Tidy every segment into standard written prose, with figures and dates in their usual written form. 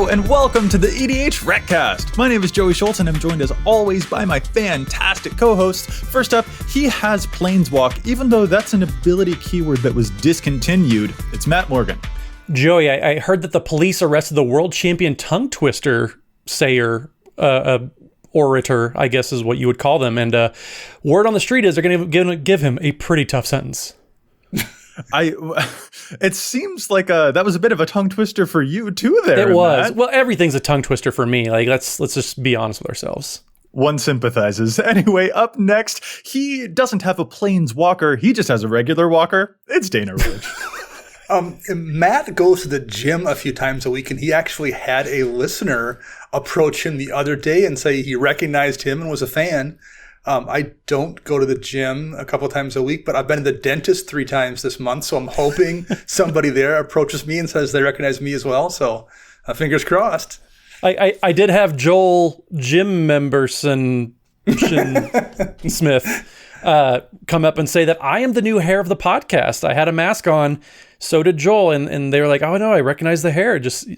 Hello and welcome to the EDHRECast. My name is Joey Schultz and I'm joined as always by my fantastic co-hosts. First up, he has Planeswalk, even though that's an ability keyword that was discontinued. It's Matt Morgan. Joey, I heard that the police arrested the world champion tongue twister sayer, orator, I guess is what you would call them. And word on the street is they're going to give him a pretty tough sentence. It seems like that was a bit of a tongue twister for you too there. It was. Matt. Well, everything's a tongue twister for me. Like, let's just be honest with ourselves. One sympathizes. Anyway, up next, he doesn't have a Planeswalker. He just has a regular walker. It's Dana Roach. Matt goes to the gym a few times a week, and he actually had a listener approach him the other day and say he recognized him and was a fan. I don't go to the gym a couple times a week, but I've been to the dentist 3 times this month, so I'm hoping somebody there approaches me and says they recognize me as well. So fingers crossed. I did have Joel Jim Memberson Smith come up and say that I am the new hair of the podcast. I had a mask on, so did Joel, and they were like, "Oh no, I recognize the hair. It just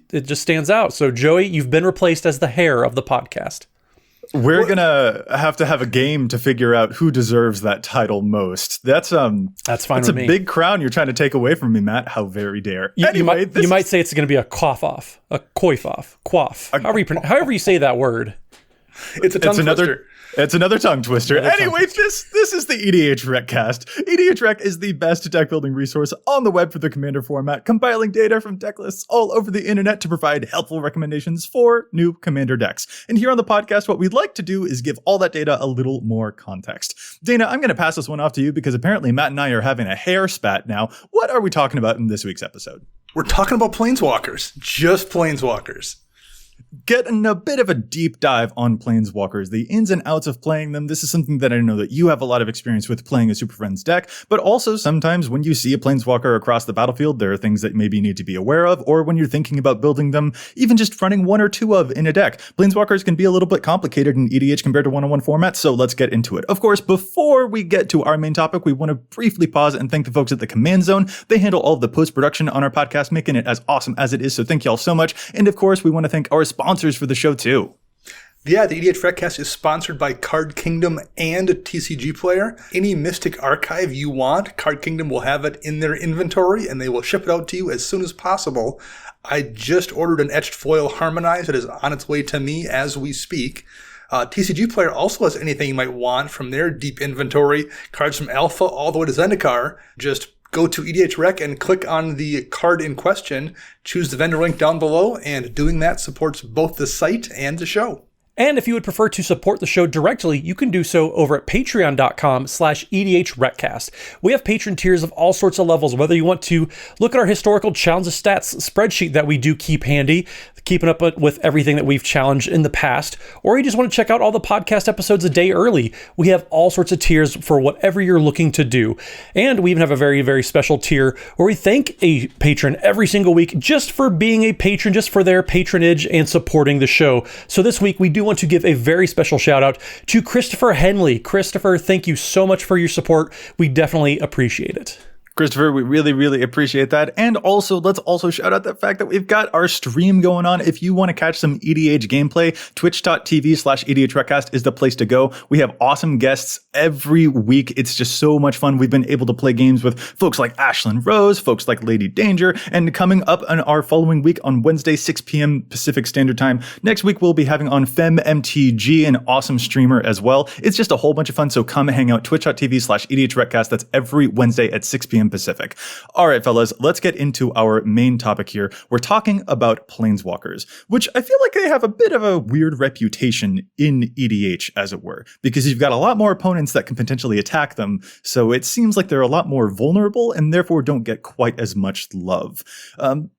stands out." So Joey, you've been replaced as the hair of the podcast. We're gonna have to have a game to figure out who deserves that title most. That's fine. That's with a me. big crown you're trying to take away from me, Matt. How very dare! You might say it's going to be a cough off, a coif off, quaff. However you say that word. It's a tongue twister. It's another tongue twister. Anyway, this is the EDHRECast. EDHREC is the best deck building resource on the web for the Commander format, compiling data from deck lists all over the internet to provide helpful recommendations for new Commander decks. And here on the podcast, what we'd like to do is give all that data a little more context. Dana, I'm going to pass this one off to you because apparently Matt and I are having a hair spat now. What are we talking about in this week's episode? We're talking about Planeswalkers. Just Planeswalkers. Getting a bit of a deep dive on Planeswalkers, the ins and outs of playing them. This is something that I know that you have a lot of experience with playing a Superfriends deck, but also sometimes when you see a Planeswalker across the battlefield, there are things that maybe you need to be aware of, or when you're thinking about building them, even just running 1 or 2 of in a deck. Planeswalkers can be a little bit complicated in EDH compared to one-on-one formats, so let's get into it. Of course, before we get to our main topic, we want to briefly pause and thank the folks at the Command Zone. They handle all of the post-production on our podcast, making it as awesome as it is, so thank y'all so much. And of course, we want to thank our sponsors for the show too. Yeah, the EDHRECast is sponsored by Card Kingdom and TCG Player. Any Mystic Archive you want, Card Kingdom will have it in their inventory and they will ship it out to you as soon as possible. I just ordered an etched foil Harmonize. It is on its way to me as we speak. TCG Player also has anything you might want from their deep inventory. Cards from Alpha all the way to Zendikar. Just go to EDHREC and click on the card in question, choose the vendor link down below, and doing that supports both the site and the show. And if you would prefer to support the show directly, you can do so over at patreon.com/EDHRECast. We have patron tiers of all sorts of levels, whether you want to look at our historical challenge of stats spreadsheet that we do keep handy, keeping up with everything that we've challenged in the past, or you just want to check out all the podcast episodes a day early. We have all sorts of tiers for whatever you're looking to do. And we even have a very, very special tier where we thank a patron every single week just for being a patron, just for their patronage and supporting the show. So this week, we do want to give a very special shout out to Christopher Henley. Christopher, thank you so much for your support. We definitely appreciate it. Christopher, we really, really appreciate that. And also, let's also shout out the fact that we've got our stream going on. If you want to catch some EDH gameplay, twitch.tv/EDHRECast is the place to go. We have awesome guests every week. It's just so much fun. We've been able to play games with folks like Ashlyn Rose, folks like Lady Danger, and coming up on our following week on Wednesday, 6 p.m. Pacific Standard Time. Next week, we'll be having on FemMTG, an awesome streamer as well. It's just a whole bunch of fun, so come hang out. Twitch.tv/EDHRECast. That's every Wednesday at 6 p.m. Pacific. All right, fellas, let's get into our main topic here. We're talking about Planeswalkers, which I feel like they have a bit of a weird reputation in EDH, as it were, because you've got a lot more opponents that can potentially attack them. So it seems like they're a lot more vulnerable and therefore don't get quite as much love.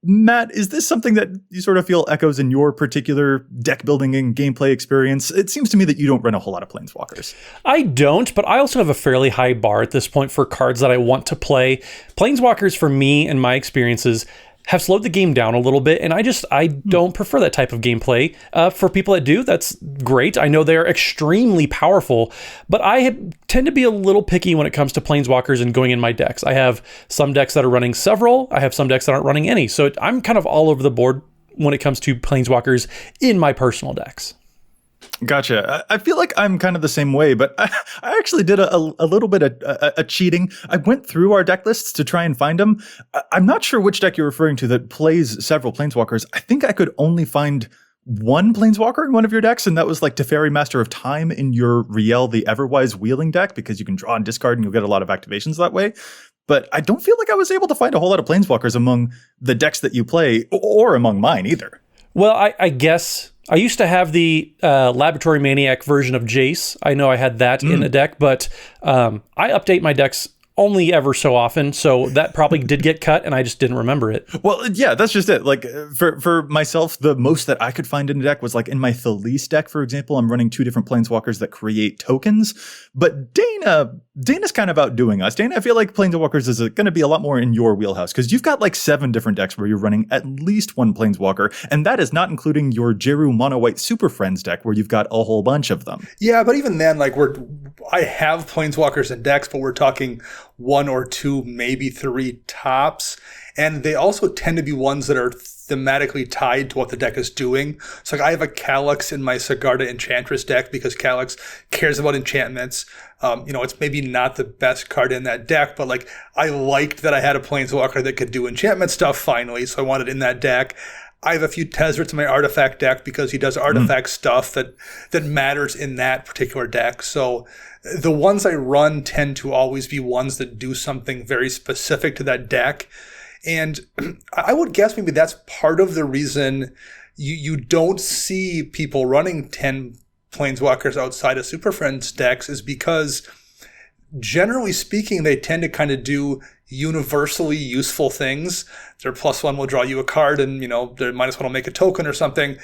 Matt, is this something that you sort of feel echoes in your particular deck building and gameplay experience? It seems to me that you don't run a whole lot of Planeswalkers. I don't, but I also have a fairly high bar at this point for cards that I want to play. Planeswalkers, for me and my experiences, have slowed the game down a little bit, and I don't prefer that type of gameplay. For people that do, that's great. I know they're extremely powerful, but I tend to be a little picky when it comes to Planeswalkers and going in my decks. I have some decks that are running several. I have some decks that aren't running any, so I'm kind of all over the board when it comes to Planeswalkers in my personal decks. Gotcha. I feel like I'm kind of the same way, but I actually did a little bit of cheating. I went through our deck lists to try and find them. I'm not sure which deck you're referring to that plays several Planeswalkers. I think I could only find one Planeswalker in one of your decks, and that was like Teferi, Master of Time, in your Riel the Everwise Wheeling deck, because you can draw and discard and you'll get a lot of activations that way. But I don't feel like I was able to find a whole lot of Planeswalkers among the decks that you play, or among mine either. Well, I guess I used to have the Laboratory Maniac version of Jace. I know I had that in a deck, but I update my decks only ever so often, so that probably did get cut, and I just didn't remember it. Well, yeah, that's just it. Like, for myself, the most that I could find in a deck was like in my Felice deck, for example. I'm running 2 different Planeswalkers that create tokens, but Dana's kind of outdoing us. Dana, I feel like Planeswalkers is going to be a lot more in your wheelhouse, because you've got like 7 different decks where you're running at least 1 Planeswalker, and that is not including your Jeru Mono White Super Friends deck, where you've got a whole bunch of them. Yeah, but even then, like I have Planeswalkers in decks, but we're talking 1 or 2, maybe 3 tops. And they also tend to be ones that are thematically tied to what the deck is doing. So like I have a Calyx in my Sigarda Enchantress deck because Calyx cares about enchantments. It's maybe not the best card in that deck, but like I liked that I had a Planeswalker that could do enchantment stuff finally, so I wanted it in that deck. I have a few Tezzerets in my Artifact deck because he does artifact stuff that matters in that particular deck. So the ones I run tend to always be ones that do something very specific to that deck. And I would guess maybe that's part of the reason you don't see people running 10 Planeswalkers outside of Super Friends decks, is because generally speaking, they tend to kind of do universally useful things. Their +1 will draw you a card, and their -1 will make a token or something.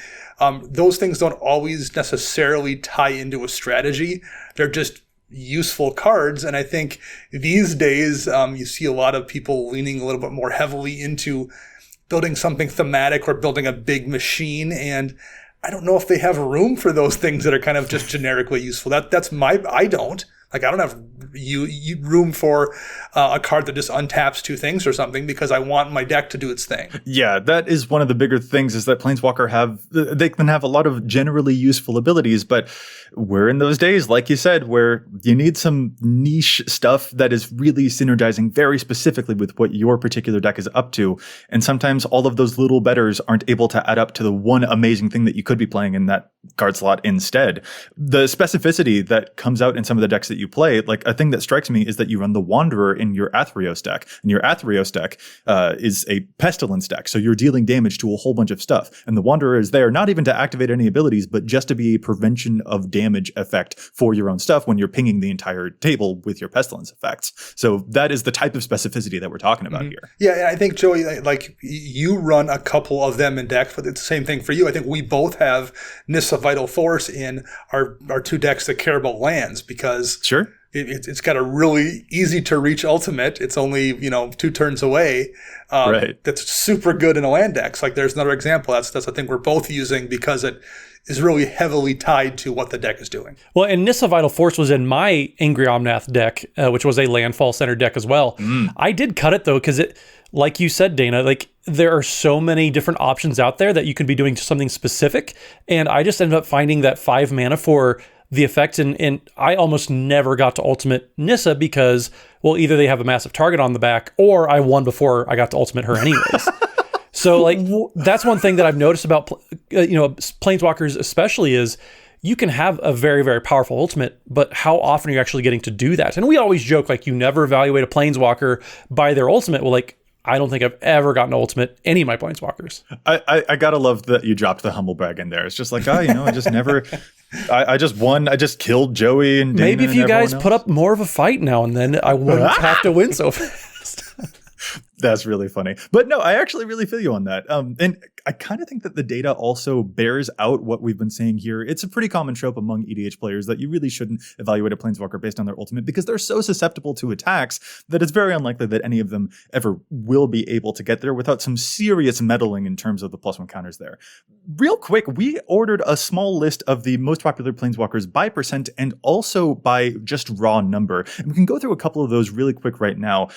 Those things don't always necessarily tie into a strategy. They're just useful cards. And I think these days you see a lot of people leaning a little bit more heavily into building something thematic or building a big machine. And I don't know if they have room for those things that are kind of just generically useful. I don't have room for a card that just untaps 2 things or something, because I want my deck to do its thing. Yeah, that is one of the bigger things, is that Planeswalker they can have a lot of generally useful abilities, but we're in those days, like you said, where you need some niche stuff that is really synergizing very specifically with what your particular deck is up to. And sometimes all of those little betters aren't able to add up to the one amazing thing that you could be playing in that card slot instead. The specificity that comes out in some of the decks that you play, like a thing that strikes me is that you run the Wanderer in your Athreos deck, and your Athreos deck is a Pestilence deck, so you're dealing damage to a whole bunch of stuff, and the Wanderer is there not even to activate any abilities, but just to be a prevention of damage effect for your own stuff when you're pinging the entire table with your Pestilence effects. So that is the type of specificity that we're talking about here. Yeah, and I think, Joey, like you run a couple of them in decks, but it's the same thing for you. I think we both have Nissa Vital Force in our 2 decks that care about lands, because Sure. It's got a really easy to reach ultimate. It's only 2 turns away. Right. That's super good in a land decks. Like there's another example. That's the thing we're both using, because it is really heavily tied to what the deck is doing. Well, and Nissa Vital Force was in my Angry Omnath deck, which was a landfall center deck as well. I did cut it though, because it, like you said, Dana, like there are so many different options out there that you can be doing something specific, and I just ended up finding that 5 mana for the effect, and I almost never got to ultimate Nissa because, well, either they have a massive target on the back, or I won before I got to ultimate her anyways. So like that's one thing that I've noticed about Planeswalkers especially, is you can have a very, very powerful ultimate, but how often are you actually getting to do that? And we always joke, like, you never evaluate a Planeswalker by their ultimate. Well, like, I don't think I've ever gotten ultimate any of my Planeswalkers. I gotta love that you dropped the humble brag in there. It's just like, I just never, I just won. I just killed Joey and Dana. Maybe if you guys put up more of a fight now and then, I wouldn't have to win so fast. That's really funny. But no, I actually really feel you on that. And I kind of think that the data also bears out what we've been saying here. It's a pretty common trope among EDH players that you really shouldn't evaluate a Planeswalker based on their ultimate, because they're so susceptible to attacks that it's very unlikely that any of them ever will be able to get there without some serious meddling in terms of the +1 counters there. Real quick, we ordered a small list of the most popular Planeswalkers by percent and also by just raw number. And we can go through a couple of those really quick right now.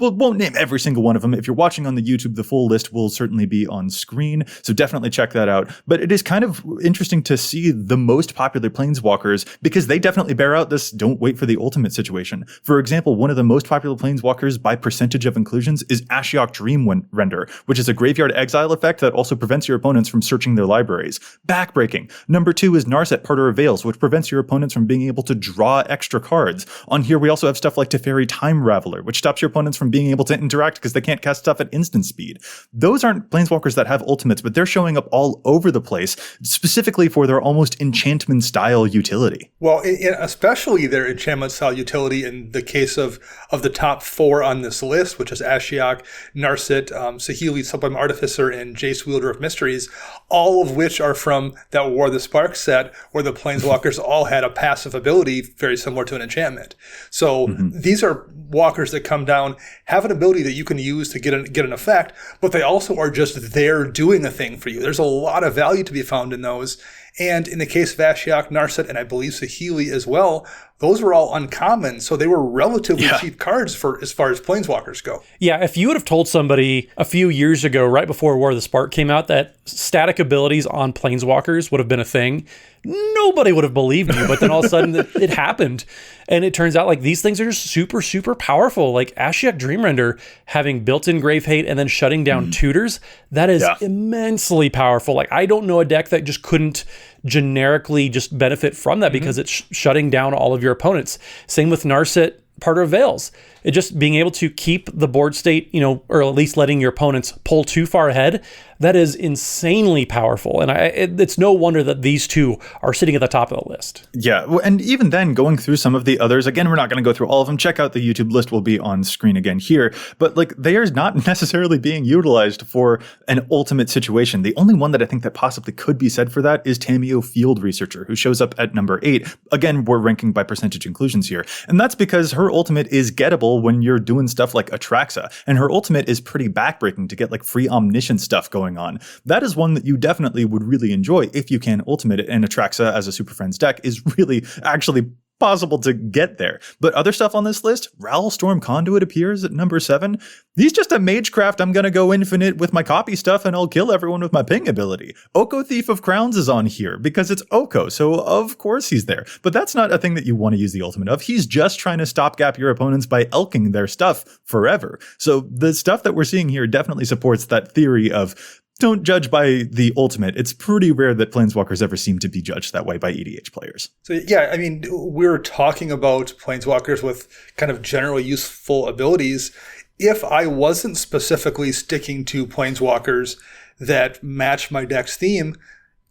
We won't name every single one of them. If you're watching on the YouTube, the full list will certainly be on screen. scene. So definitely check that out. But it is kind of interesting to see the most popular Planeswalkers because they definitely bear out this don't wait for the ultimate situation. For example, one of the most popular Planeswalkers by percentage of inclusions is Ashiok Dream Render, which is a graveyard exile effect that also prevents your opponents from searching their libraries. Backbreaking. Number 2 is Narset, Parter of Veils, which prevents your opponents from being able to draw extra cards. On here, we also have stuff like Teferi Time Raveler, which stops your opponents from being able to interact because they can't cast stuff at instant speed. Those aren't Planeswalkers that have ultimates, but they're showing up all over the place, specifically for their almost enchantment-style utility. Well, especially their enchantment-style utility in the case of the top 4 on this list, which is Ashiok, Narset, Saheeli, Sublime Artificer, and Jace, Wielder of Mysteries, all of which are from that War of the Spark set, where the Planeswalkers all had a passive ability very similar to an enchantment. So these are walkers that come down, have an ability that you can use to get an effect, but they also are just there doing a thing for you. There's a lot of value to be found in those. And in the case of Ashiok, Narset, and I believe Saheeli as well, those were all uncommon, so they were relatively cheap cards for as far as Planeswalkers go. Yeah, if you would have told somebody a few years ago, right before War of the Spark came out, that static abilities on Planeswalkers would have been a thing, nobody would have believed you. But then all of a sudden it happened. And it turns out like these things are just super, super powerful. Like Ashiok Dreamrender having built-in Grave Hate and then shutting down tutors, that is immensely powerful. Like I don't know a deck that just couldn't generically just benefit from that because it's shutting down all of your opponents. Same with Narset, Parter of Veils. It just being able to keep the board state, or at least letting your opponents pull too far ahead, that is insanely powerful. And it's no wonder that these two are sitting at the top of the list. Yeah, and even then, going through some of the others, again, we're not going to go through all of them. Check out the YouTube list will be on screen again here. But like, they are not necessarily being utilized for an ultimate situation. The only one that I think that possibly could be said for that is Tamiyo Field Researcher, who shows up at number 8. Again, we're ranking by percentage inclusions here. And that's because her ultimate is gettable when you're doing stuff like Atraxa, and her ultimate is pretty backbreaking to get like free omniscient stuff going on. That is one that you definitely would really enjoy if you can ultimate it, and Atraxa as a Super Friends deck is really actually possible to get there. But other stuff on this list, Raoul Storm Conduit appears at number 7. He's just a Magecraft. I'm going to go infinite with my copy stuff and I'll kill everyone with my ping ability. Oko Thief of Crowns is on here because it's Oko, so of course he's there. But that's not a thing that you want to use the ultimate of. He's just trying to stopgap your opponents by elking their stuff forever. So the stuff that we're seeing here definitely supports that theory of don't judge by the ultimate. It's pretty rare that Planeswalkers ever seem to be judged that way by EDH players. So yeah, I mean, we're talking about Planeswalkers with kind of generally useful abilities. If I wasn't specifically sticking to Planeswalkers that match my deck's theme,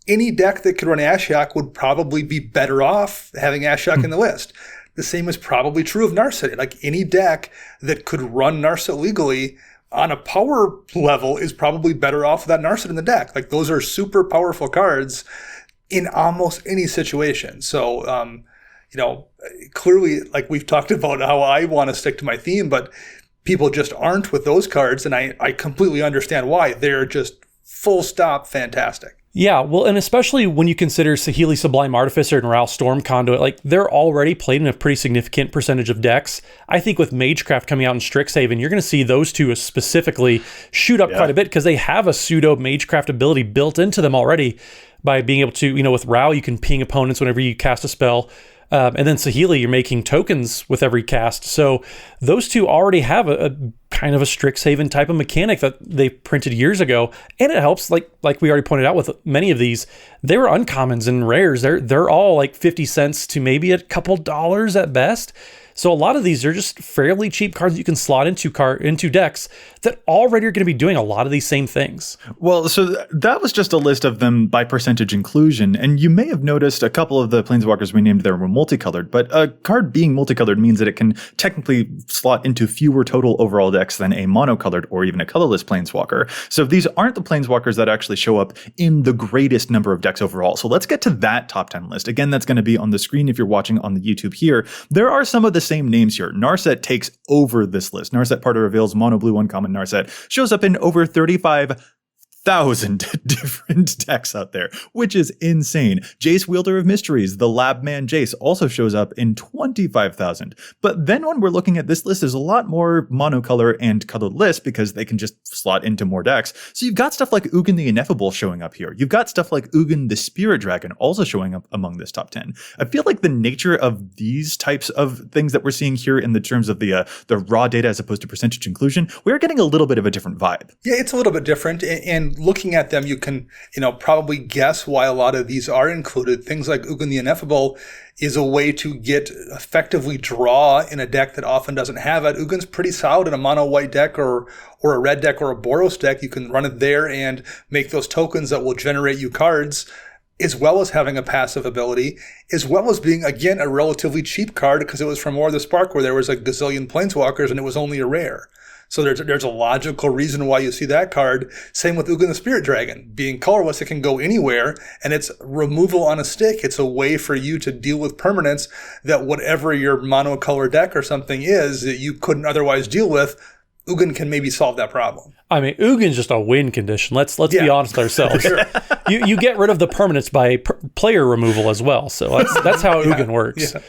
any deck that could run Ashiok would probably be better off having Ashiok in the list. The same is probably true of Narset. Like any deck that could run Narset legally on a power level is probably better off without Narset in the deck. Like those are super powerful cards in almost any situation. So, clearly, like we've talked about how I want to stick to my theme, but people just aren't with those cards. And I completely understand why. They're just full stop fantastic. Yeah, well, and especially when you consider Saheeli Sublime Artificer and Raoul Storm Conduit, like they're already played in a pretty significant percentage of decks. I think with Magecraft coming out in Strixhaven, you're going to see those two specifically shoot up quite a bit because they have a pseudo Magecraft ability built into them already by being able to, with Raoul, you can ping opponents whenever you cast a spell. And then Saheeli, you're making tokens with every cast. So those two already have a kind of a Strixhaven type of mechanic that they printed years ago. And it helps, like we already pointed out with many of these, they were uncommons and rares. They're all like 50 cents to maybe a couple dollars at best. So a lot of these are just fairly cheap cards you can slot into decks that already are going to be doing a lot of these same things. Well, so that was just a list of them by percentage inclusion, and you may have noticed a couple of the Planeswalkers we named there were multicolored, but a card being multicolored means that it can technically slot into fewer total overall decks than a monocolored or even a colorless Planeswalker. So these aren't the Planeswalkers that actually show up in the greatest number of decks overall. So let's get to that top 10 list. Again, that's going to be on the screen if you're watching on the YouTube here. There are some of the same names here. Narset takes over this list. Narset, Parter of Veils, mono blue uncommon Narset shows up in over 35 different decks out there, which is insane. Jace, Wielder of Mysteries, the Labman Jace, also shows up in 25,000. But then when we're looking at this list, there's a lot more monocolor and colored lists because they can just slot into more decks. So you've got stuff like Ugin the Ineffable showing up here. You've got stuff like Ugin the Spirit Dragon also showing up among this top 10. I feel like the nature of these types of things that we're seeing here in the terms of the raw data as opposed to percentage inclusion, we're getting a little bit of a different vibe. Yeah, it's a little bit different. And looking at them, you can, probably guess why a lot of these are included. Things like Ugin the Ineffable is a way to get effectively draw in a deck that often doesn't have it. Ugin's pretty solid in a mono white deck or a red deck or a Boros deck. You can run it there and make those tokens that will generate you cards, as well as having a passive ability, as well as being, again, a relatively cheap card because it was from War of the Spark where there was a gazillion Planeswalkers and it was only a rare. So there's a logical reason why you see that card. Same with Ugin the Spirit Dragon. Being colorless, it can go anywhere, and it's removal on a stick. It's a way for you to deal with permanents that whatever your monocolor deck or something is that you couldn't otherwise deal with, Ugin can maybe solve that problem. I mean, Ugin's just a win condition. Let's be honest with ourselves. Sure. You get rid of the permanents by player removel as well. So that's how Ugin works. Yeah.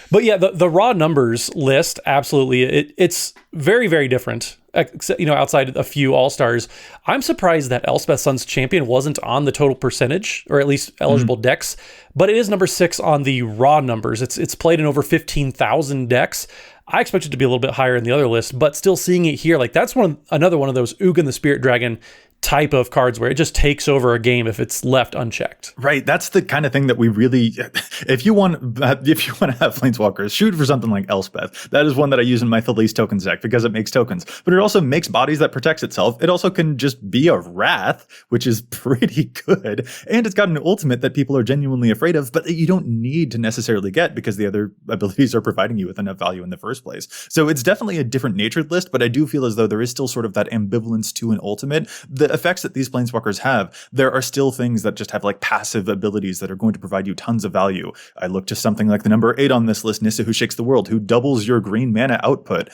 But yeah, the raw numbers list, absolutely, it's very, very different. Outside a few all-stars. I'm surprised that Elspeth Sun's Champion wasn't on the total percentage, or at least eligible decks, but it is number 6 on the raw numbers. It's played in over 15,000 decks. I expect it to be a little bit higher in the other list, but still seeing it here, like that's another one of those Ugin the Spirit Dragon type of cards where it just takes over a game if it's left unchecked. Right. That's the kind of thing that we really, if you want to have Planeswalkers, shoot for something like Elspeth. That is one that I use in my Thalise tokens deck because it makes tokens, but it also makes bodies that protects itself. It also can just be a Wrath, which is pretty good. And it's got an ultimate that people are genuinely afraid of, but that you don't need to necessarily get because the other abilities are providing you with enough value in the first place. So it's definitely a different natured list, but I do feel as though there is still sort of that ambivalence to an ultimate. The effects that these Planeswalkers have, there are still things that just have like passive abilities that are going to provide you tons of value. I look to something like the number 8 on this list, Nissa Who Shakes the World, who doubles your green mana output.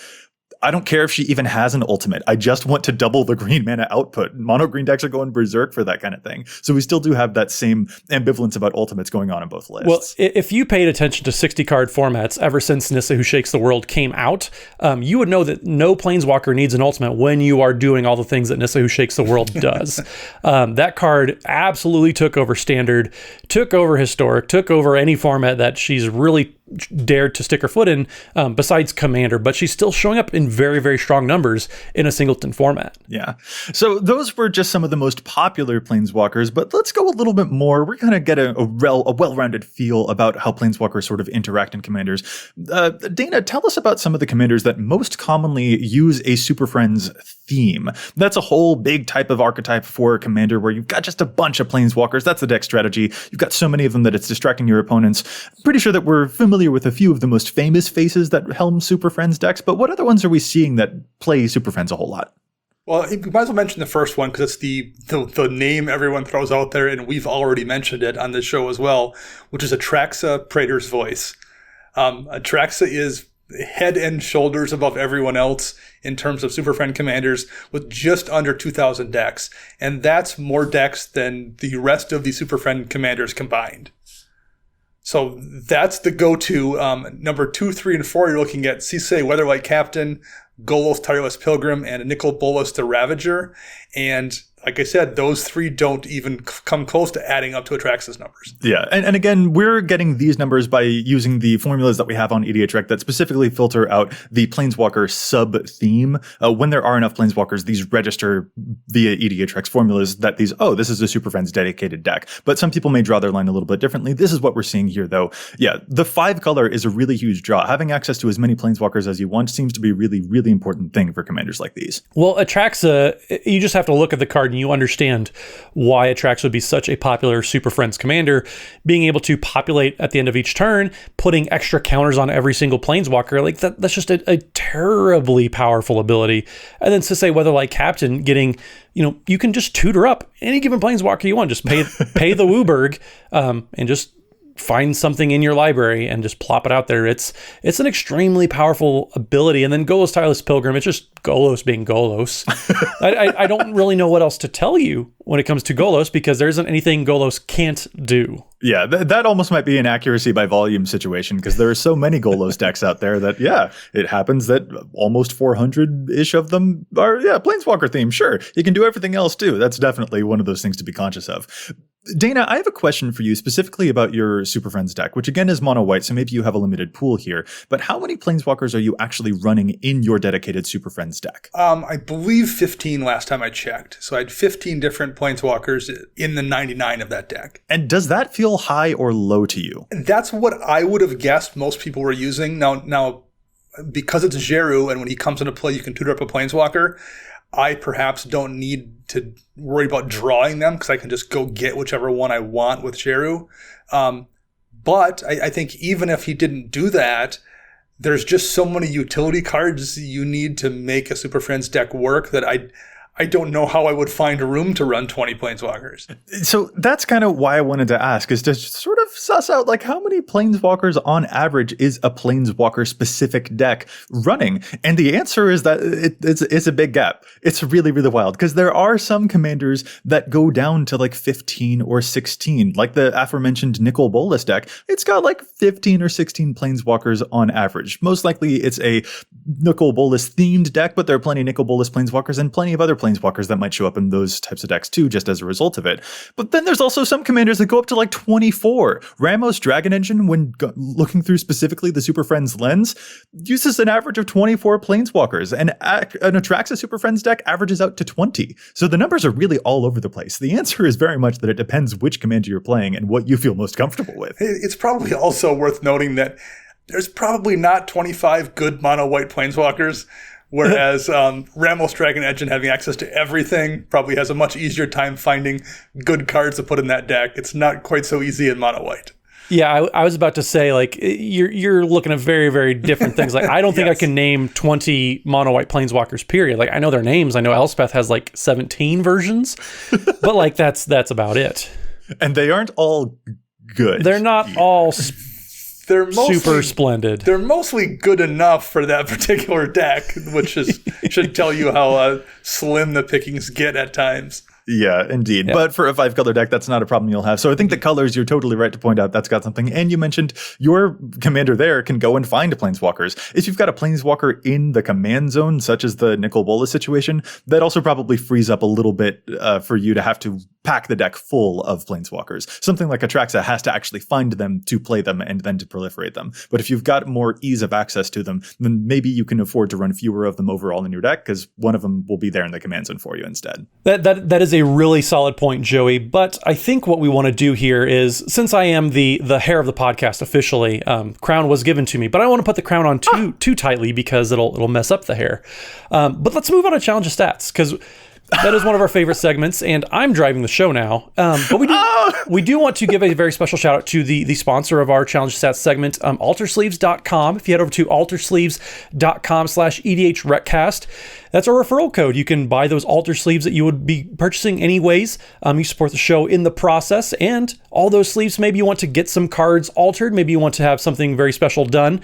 I don't care if she even has an ultimate. I just want to double the green mana output. Mono green decks are going berserk for that kind of thing. So we still do have that same ambivalence about ultimates going on in both lists. Well, if you paid attention to 60 card formats ever since Nissa Who Shakes the World came out, you would know that no Planeswalker needs an ultimate when you are doing all the things that Nissa Who Shakes the World does. That card absolutely took over Standard, took over Historic, took over any format that she's really dared to stick her foot in besides Commander, but she's still showing up in very, very strong numbers in a singleton format. Yeah. So those were just some of the most popular Planeswalkers, but let's go a little bit more. We're going to get a well-rounded feel about how Planeswalkers sort of interact in Commanders. Dana, tell us about some of the Commanders that most commonly use a Super Friends theme. That's a whole big type of archetype for a Commander where you've got just a bunch of Planeswalkers. That's the deck strategy. You've got so many of them that it's distracting your opponents. I'm pretty sure that we're familiar with a few of the most famous faces that helm Super Friends decks, but what other ones are we seeing that play Super Friends a whole lot? Well, we might as well mention the first one because it's the name everyone throws out there, and we've already mentioned it on this show as well, which is Atraxa, Praetor's Voice. Atraxa is head and shoulders above everyone else in terms of Super Friend commanders with just under 2,000 decks, and that's more decks than the rest of the Super Friend commanders combined. So that's the go-to. Number 2, 3, and 4, you're looking at Cisse, Weatherlight Captain, Golos, Tireless Pilgrim, and Nicol Bolas, the Ravager. And like I said, those 3 don't even come close to adding up to Atraxa's numbers. Yeah, and again, we're getting these numbers by using the formulas that we have on EDHREC that specifically filter out the Planeswalker sub-theme. When there are enough Planeswalkers, these register via EDHREC's formulas that this is a Super Friends dedicated deck. But some people may draw their line a little bit differently. This is what we're seeing here, though. Yeah, the 5 color is a really huge draw. Having access to as many Planeswalkers as you want seems to be a really, really important thing for commanders like these. Well, Atraxa, you just have to look at the card and you understand why Atraxa would be such a popular Super Friends commander. Being able to populate at the end of each turn, putting extra counters on every single Planeswalker, like that's just a terribly powerful ability. And then Cisse, Weatherlight Captain, getting, you can just tutor up any given Planeswalker you want. Just pay the Wooburg and just find something in your library and just plop it out there. It's an extremely powerful ability. And then Golos Tireless Pilgrim, it's just Golos being Golos. I don't really know what else to tell you when it comes to Golos, because there isn't anything Golos can't do. Yeah, that almost might be an accuracy by volume situation, because there are so many Golos decks out there that, yeah, it happens that almost 400-ish of them are, Planeswalker themed. Sure, you can do everything else too. That's definitely one of those things to be conscious of. Dana, I have a question for you specifically about your Super Friends deck, which again is mono white, so maybe you have a limited pool here. But how many Planeswalkers are you actually running in your dedicated Super Friends deck? I believe 15 last time I checked. So I had 15 different Planeswalkers in the 99 of that deck. And does that feel high or low to you? That's what I would have guessed most people were using. Now, because it's Jeru, and when he comes into play, you can tutor up a Planeswalker, I perhaps don't need to worry about drawing them because I can just go get whichever one I want with Jeru. But I think even if he didn't do that, there's just so many utility cards you need to make a Super Friends deck work that I don't know how I would find a room to run 20 Planeswalkers. So that's kind of why I wanted to ask, is to sort of suss out, like, how many Planeswalkers on average is a Planeswalker-specific deck running? And the answer is that it's a big gap. It's really, really wild, because there are some commanders that go down to like 15 or 16, like the aforementioned Nicol Bolas deck. It's got like 15 or 16 Planeswalkers on average. Most likely it's a Nicol Bolas themed deck, but there are plenty of Nicol Bolas Planeswalkers and plenty of other Planeswalkers that might show up in those types of decks too, just as a result of it. But then there's also some commanders that go up to like 24. Ramos Dragon Engine, when looking through specifically the Super Friends lens, uses an average of 24 Planeswalkers, and an Atraxa Super Friends deck averages out to 20. So the numbers are really all over the place. The answer is very much that it depends which commander you're playing and what you feel most comfortable with. It's probably also worth noting that there's probably not 25 good mono white Planeswalkers. Whereas Ramos Dragon Engine, having access to everything, probably has a much easier time finding good cards to put in that deck. It's not quite so easy in mono white. Yeah, I was about to say, like, you're looking at very, very different things. Like, I don't think I can name 20 mono white Planeswalkers, period. Like, I know their names. I know Elspeth has like 17 versions, but like that's about it. And they aren't all good. They're not all they're mostly super splendid. They're mostly good enough for that particular deck, which should tell you how slim the pickings get at times. Yeah, indeed. Yeah. But for a 5-color deck, that's not a problem you'll have. So I think the colors, you're totally right to point out that's got something. And you mentioned your commander there can go and find Planeswalkers. If you've got a Planeswalker in the command zone, such as the Nicol Bolas situation, that also probably frees up a little bit for you to have to pack the deck full of Planeswalkers. Something like Atraxa has to actually find them to play them and then to proliferate them. But if you've got more ease of access to them, then maybe you can afford to run fewer of them overall in your deck, because one of them will be there in the command zone for you instead. That is a really solid point, Joey. But I think what we want to do here is, since I am the hair of the podcast officially, crown was given to me, but I don't want to put the crown on too tightly because it'll mess up the hair. But let's move on to Challenge of Stats, because that is one of our favorite segments, and I'm driving the show now. But we do want to give a very special shout out to the sponsor of our Challenge Stats segment, altersleeves.com. If you head over to altersleeves.com/EDHRECast, that's our referral code. You can buy those altar sleeves that you would be purchasing anyways. You support the show in the process, and all those sleeves, maybe you want to get some cards altered, maybe you want to have something very special done,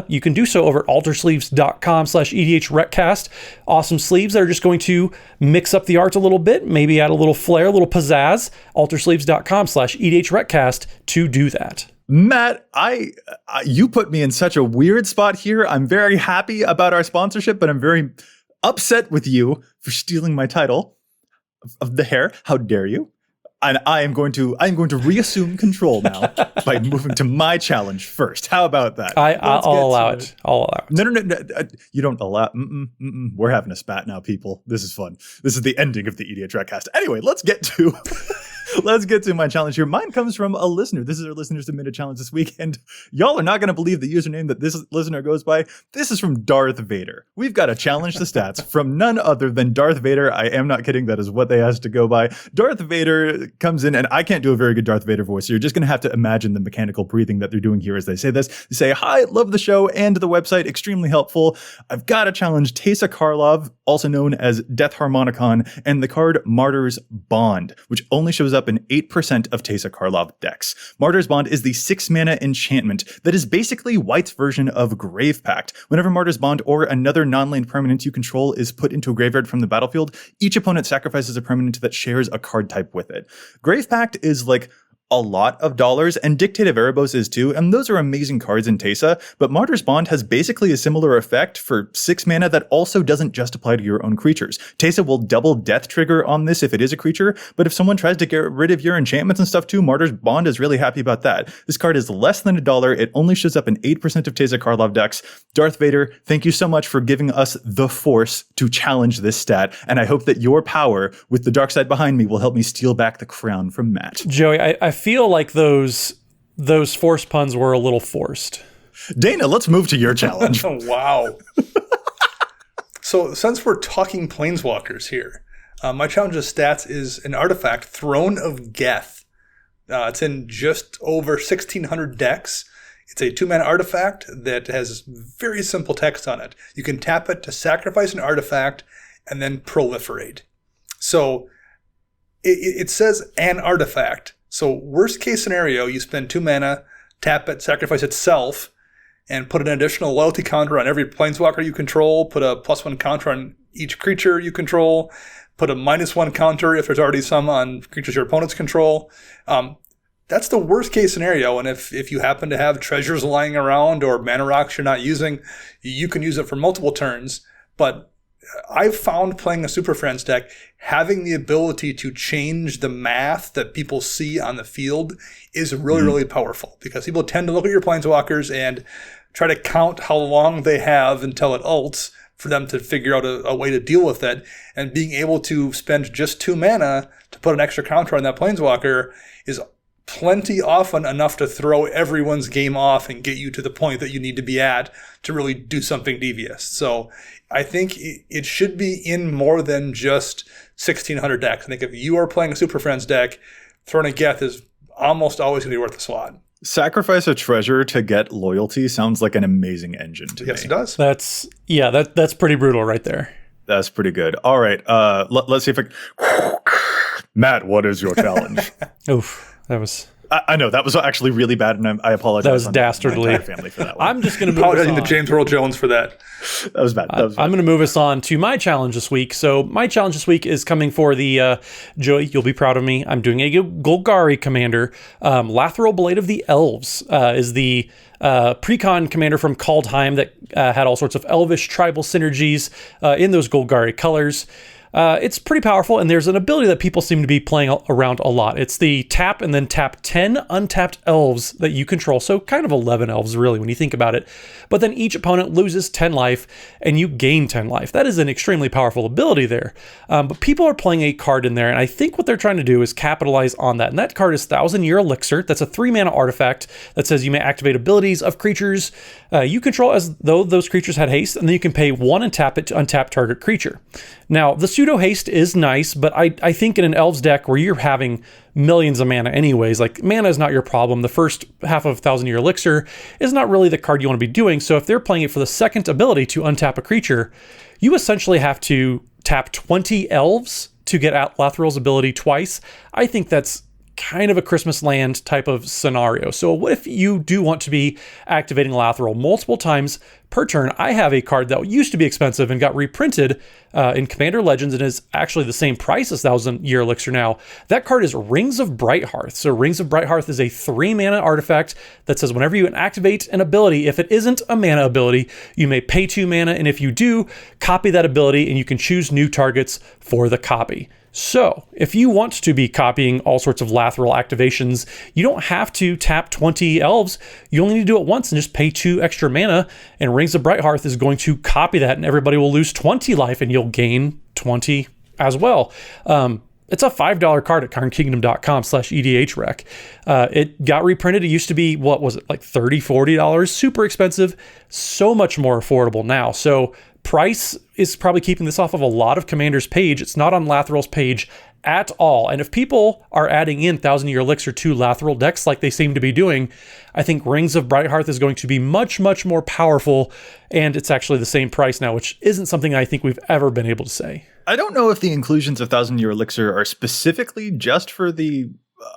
you can do so over at altersleeves.com/EDHRECast. Awesome sleeves that are just going to mix up the art a little bit, maybe add a little flair, a little pizzazz. altersleeves.com/EDHRECast to do that. Matt, you put me in such a weird spot here. I'm very happy about our sponsorship, but I'm very upset with you for stealing my title of the hair. How dare you? And I'm going to reassume control now by moving to my challenge first. How about that? I'll allow it. I'll allow it. No. You don't allow. We're having a spat now, people. This is fun. This is the ending of the EDHRECast. Anyway, let's get to my challenge here. Mine comes from a listener. This is our listener submitted challenge this week, and y'all are not going to believe the username that this listener goes by. This is from Darth Vader. We've got a challenge to stats from none other than Darth Vader. I am not kidding. That is what they asked to go by. Darth Vader comes in, and I can't do a very good Darth Vader voice, so you're just going to have to imagine the mechanical breathing that they're doing here as they say this. They say, "Hi, love the show and the website. Extremely helpful. I've got to challenge Teysa Karlov, also known as Death Harmonicon, and the card Martyr's Bond, which only shows up up in 8% of Teysa Karlov decks. Martyr's Bond is the 6-mana enchantment that is basically White's version of Grave Pact. Whenever Martyr's Bond or another non-land permanent you control is put into a graveyard from the battlefield, each opponent sacrifices a permanent that shares a card type with it. Grave Pact is like a lot of dollars, and Dictate of Erebos is too, and those are amazing cards in Teysa, but Martyr's Bond has basically a similar effect for 6 mana that also doesn't just apply to your own creatures. Teysa will double death trigger on this if it is a creature, but if someone tries to get rid of your enchantments and stuff too, Martyr's Bond is really happy about that. This card is less than $1, it only shows up in 8% of Teysa Karlov decks. Darth Vader, thank you so much for giving us the force to challenge this stat, and I hope that your power with the dark side behind me will help me steal back the crown from Matt. Joey, I feel like those force puns were a little forced. Dana, let's move to your challenge. Wow. So since we're talking Planeswalkers here, my challenge of stats is an artifact, Throne of Geth. It's in just over 1,600 decks. It's a 2-mana artifact that has very simple text on it. You can tap it to sacrifice an artifact and then proliferate. So it says an artifact. So worst case scenario, you spend 2 mana, tap it, sacrifice itself, and put an additional loyalty counter on every Planeswalker you control, put a +1 counter on each creature you control, put a -1 counter if there's already some on creatures your opponents control. That's the worst case scenario, and if you happen to have treasures lying around or mana rocks you're not using, you can use it for multiple turns, but I've found playing a Superfriends deck, having the ability to change the math that people see on the field is really, really powerful, because people tend to look at your Planeswalkers and try to count how long they have until it ults for them to figure out a way to deal with it. And being able to spend just 2 mana to put an extra counter on that Planeswalker is plenty often enough to throw everyone's game off and get you to the point that you need to be at to really do something devious. So I think it should be in more than just 1,600 decks. I think if you are playing a Super Friends deck, Throne of Geth is almost always going to be worth a slot. Sacrifice a treasure to get loyalty sounds like an amazing engine to me. Yes, it does. That's pretty brutal right there. That's pretty good. All right, let's see if Matt, what is your challenge? Oof. That was... I know, that was actually really bad, and I apologize. That was dastardly. My family for that one. I'm just going to move apologizing us to on. James Earl Jones for that. That was bad. I'm going to move us on to my challenge this week. So my challenge this week is coming for the, Joey, you'll be proud of me. I'm doing a Golgari commander. Lathril Blade of the Elves is the pre-con commander from Kaldheim that had all sorts of elvish tribal synergies in those Golgari colors. It's pretty powerful, and there's an ability that people seem to be playing around a lot. It's the tap and then tap 10 untapped elves that you control. So kind of 11 elves, really, when you think about it. But then each opponent loses 10 life, and you gain 10 life. That is an extremely powerful ability there. But people are playing a card in there, and I think what they're trying to do is capitalize on that. And that card is 1,000-Year Elixir. That's a 3-mana artifact that says you may activate abilities of creatures you control as though those creatures had haste, and then you can pay 1 and tap it to untap target creature. Now, the pseudo haste is nice, but I think in an Elves deck where you're having millions of mana anyways, like mana is not your problem. The first half of 1,000-Year Elixir is not really the card you want to be doing. So if they're playing it for the second ability to untap a creature, you essentially have to tap 20 elves to get at Lathril's ability twice. I think that's kind of a Christmas Land type of scenario. So what if you do want to be activating Lathril multiple times per turn? I have a card that used to be expensive and got reprinted in Commander Legends and is actually the same price as 1,000-Year Elixir now. That card is Rings of Brighthearth. So Rings of Brighthearth is a 3-mana artifact that says whenever you activate an ability, if it isn't a mana ability, you may pay 2 mana, and if you do, copy that ability and you can choose new targets for the copy. So, if you want to be copying all sorts of Lathril activations, you don't have to tap 20 elves. You only need to do it once and just pay 2 extra mana, and Rings of Brighthearth is going to copy that, and everybody will lose 20 life, and you'll gain 20 as well. It's a $5 card at cardkingdom.com/EDHREC. It got reprinted. It used to be, what was it, like $30, $40? Super expensive. So much more affordable now. So price is probably keeping this off of a lot of Commander's page. It's not on Lathril's page at all. And if people are adding in 1,000-Year Elixir to Lathril decks like they seem to be doing, I think Rings of Brighthearth is going to be much, much more powerful. And it's actually the same price now, which isn't something I think we've ever been able to say. I don't know if the inclusions of Thousand Year Elixir are specifically just for the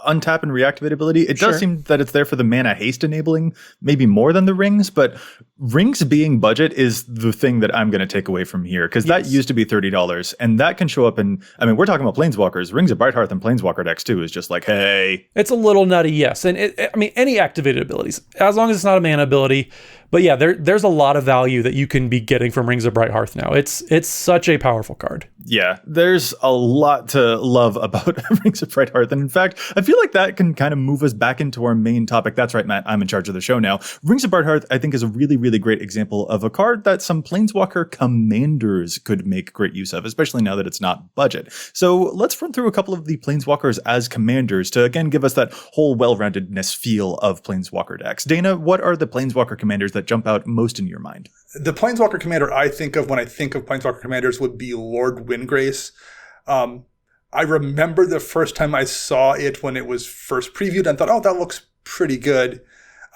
untap and reactivate ability. It does seem that it's there for the mana haste enabling, maybe more than the rings, but rings being budget is the thing that I'm going to take away from here, because that used to be $30, and that can show up in, I mean, we're talking about Planeswalkers. Rings of Brighthearth and Planeswalker decks too is just like, hey. It's a little nutty, yes. And I mean, any activated abilities, as long as it's not a mana ability. But yeah, there's a lot of value that you can be getting from Rings of Brighthearth now. It's such a powerful card. Yeah, there's a lot to love about Rings of Brighthearth. And in fact, I feel like that can kind of move us back into our main topic. That's right, Matt, I'm in charge of the show now. Rings of Brighthearth, I think, is a really, really great example of a card that some Planeswalker commanders could make great use of, especially now that it's not budget. So let's run through a couple of the Planeswalkers as commanders to, again, give us that whole well-roundedness feel of Planeswalker decks. Dana, what are the Planeswalker commanders that jump out most in your mind? The Planeswalker commander I think of when I think of Planeswalker commanders would be Lord Windgrace. I remember the first time I saw it when it was first previewed and thought, oh, that looks pretty good.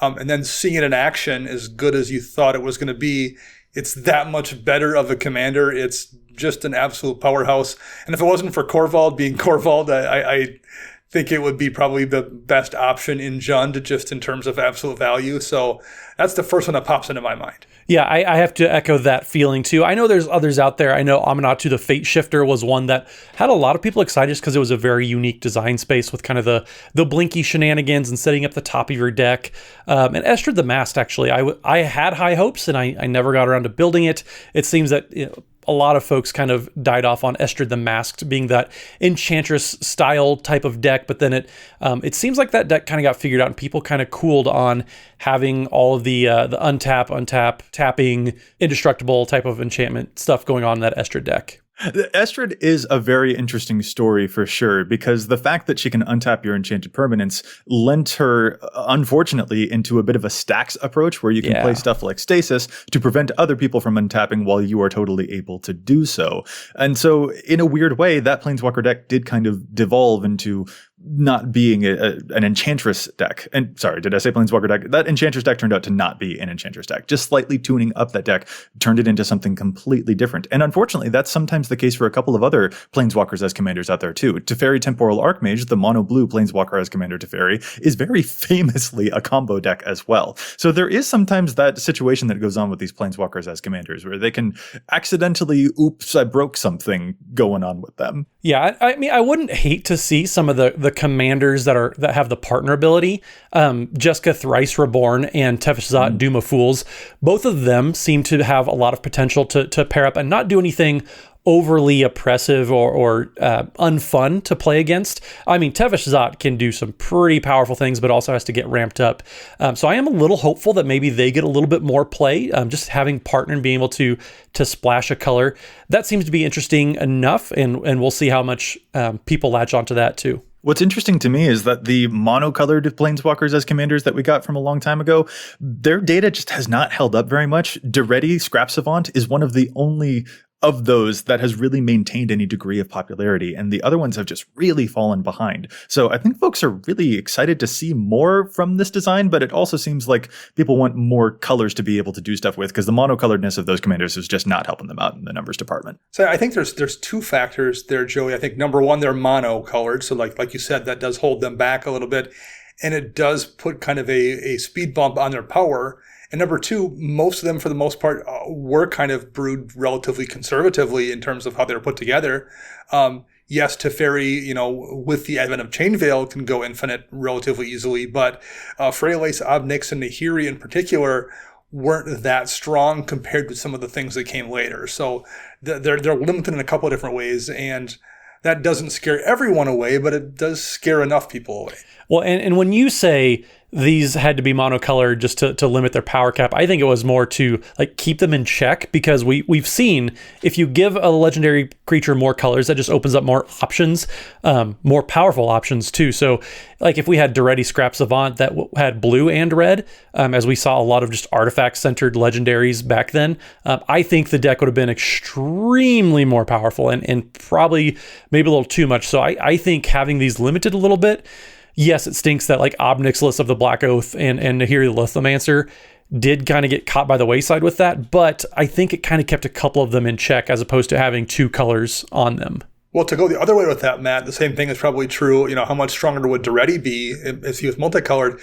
And then seeing it in action, as good as you thought it was going to be, it's that much better of a commander. It's just an absolute powerhouse. And if it wasn't for Korvald being Korvald, I think it would be probably the best option in Jund, just in terms of absolute value. So that's the first one that pops into my mind. Yeah, I have to echo that feeling too. I know there's others out there. I know Amanatu the Fate Shifter was one that had a lot of people excited just because it was a very unique design space with kind of the blinky shenanigans and setting up the top of your deck. And Estrid the Masked, actually, I had high hopes and I never got around to building it. It seems that a lot of folks kind of died off on Estrid the Masked being that Enchantress style type of deck, but then it seems like that deck kind of got figured out and people kind of cooled on having all of the untap, tapping, indestructible type of enchantment stuff going on in that Estrid deck. Estrid is a very interesting story for sure, because the fact that she can untap your enchanted permanents lent her, unfortunately, into a bit of a stacks approach where you can play stuff like Stasis to prevent other people from untapping while you are totally able to do so. And so, in a weird way, that Planeswalker deck did kind of devolve into not being an Enchantress deck. And sorry, did I say Planeswalker deck? That Enchantress deck turned out to not be an Enchantress deck. Just slightly tuning up that deck turned it into something completely different. And unfortunately, that's sometimes the case for a couple of other Planeswalkers as commanders out there too. Teferi Temporal Archmage, the mono blue Planeswalker as commander Teferi, is very famously a combo deck as well. So there is sometimes that situation that goes on with these Planeswalkers as commanders where they can accidentally, oops, I broke something going on with them. Yeah, I mean, I wouldn't hate to see some of the commanders that have the partner ability. Jessica Thrice Reborn and Teferi Doom of Fools, both of them seem to have a lot of potential to pair up and not do anything overly oppressive or unfun to play against. I mean, Teferi can do some pretty powerful things, but also has to get ramped up. So I am a little hopeful that maybe they get a little bit more play. Just having partner and being able to splash a color, that seems to be interesting enough, and we'll see how much people latch onto that too. What's interesting to me is that the monocolored Planeswalkers as commanders that we got from a long time ago, their data just has not held up very much. Duretti Scrap Savant is one of the only of those that has really maintained any degree of popularity, and the other ones have just really fallen behind. So I think folks are really excited to see more from this design, but it also seems like people want more colors to be able to do stuff with, because the monocoloredness of those commanders is just not helping them out in the numbers department. So I think there's two factors there, Joey. I think number one, they're monocolored, so like you said, that does hold them back a little bit, and it does put kind of a speed bump on their power. And number two, most of them, for the most part, were kind of brewed relatively conservatively in terms of how they're put together. Yes, Teferi, with the advent of Chain Veil, can go infinite relatively easily, but Freyalace, Obnix, and Nahiri in particular weren't that strong compared to some of the things that came later. So they're limited in a couple of different ways, and that doesn't scare everyone away, but it does scare enough people away. Well, and when you say these had to be monocolored just to limit their power cap, I think it was more to like keep them in check, because we've seen if you give a legendary creature more colors, that just opens up more options, more powerful options too. So like if we had Duretti Scrap Savant that had blue and red, as we saw a lot of just artifact centered legendaries back then, I think the deck would have been extremely more powerful and probably maybe a little too much. So I think having these limited a little bit, yes, it stinks that like Obnixilus of the Black Oath and Nahiri the Lithomancer did kind of get caught by the wayside with that, but I think it kind of kept a couple of them in check as opposed to having 2 colors on them. Well, to go the other way with that, Matt, the same thing is probably true. How much stronger would Duretti be if he was multicolored?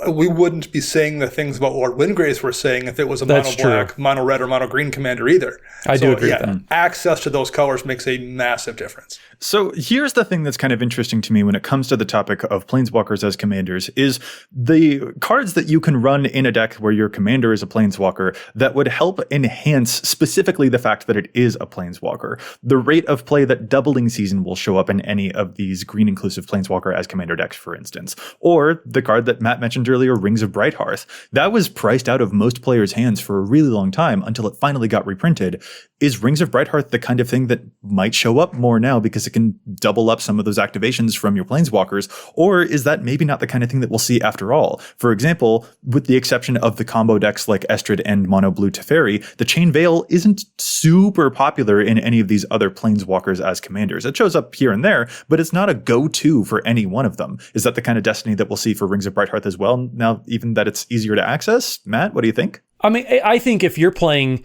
We wouldn't be saying the things about Lord Windgrace we're saying if it was a mono-black, mono-red, or mono-green commander either. I do agree with that. Access to those colors makes a massive difference. So here's the thing that's kind of interesting to me when it comes to the topic of Planeswalkers as commanders is the cards that you can run in a deck where your commander is a Planeswalker that would help enhance specifically the fact that it is a Planeswalker. The rate of play that Doubling Season will show up in any of these green-inclusive Planeswalker as commander decks, for instance. Or the card that Matt mentioned earlier, Rings of Brighthearth. That was priced out of most players' hands for a really long time until it finally got reprinted. Is Rings of Brighthearth the kind of thing that might show up more now because it can double up some of those activations from your Planeswalkers? Or is that maybe not the kind of thing that we'll see after all? For example, with the exception of the combo decks like Estrid and Mono Blue Teferi, the Chain Veil isn't super popular in any of these other Planeswalkers as commanders. It shows up here and there, but it's not a go-to for any one of them. Is that the kind of destiny that we'll see for Rings of Brighthearth as well, now even that it's easier to access? Matt, what do you think? I mean, I think if you're playing,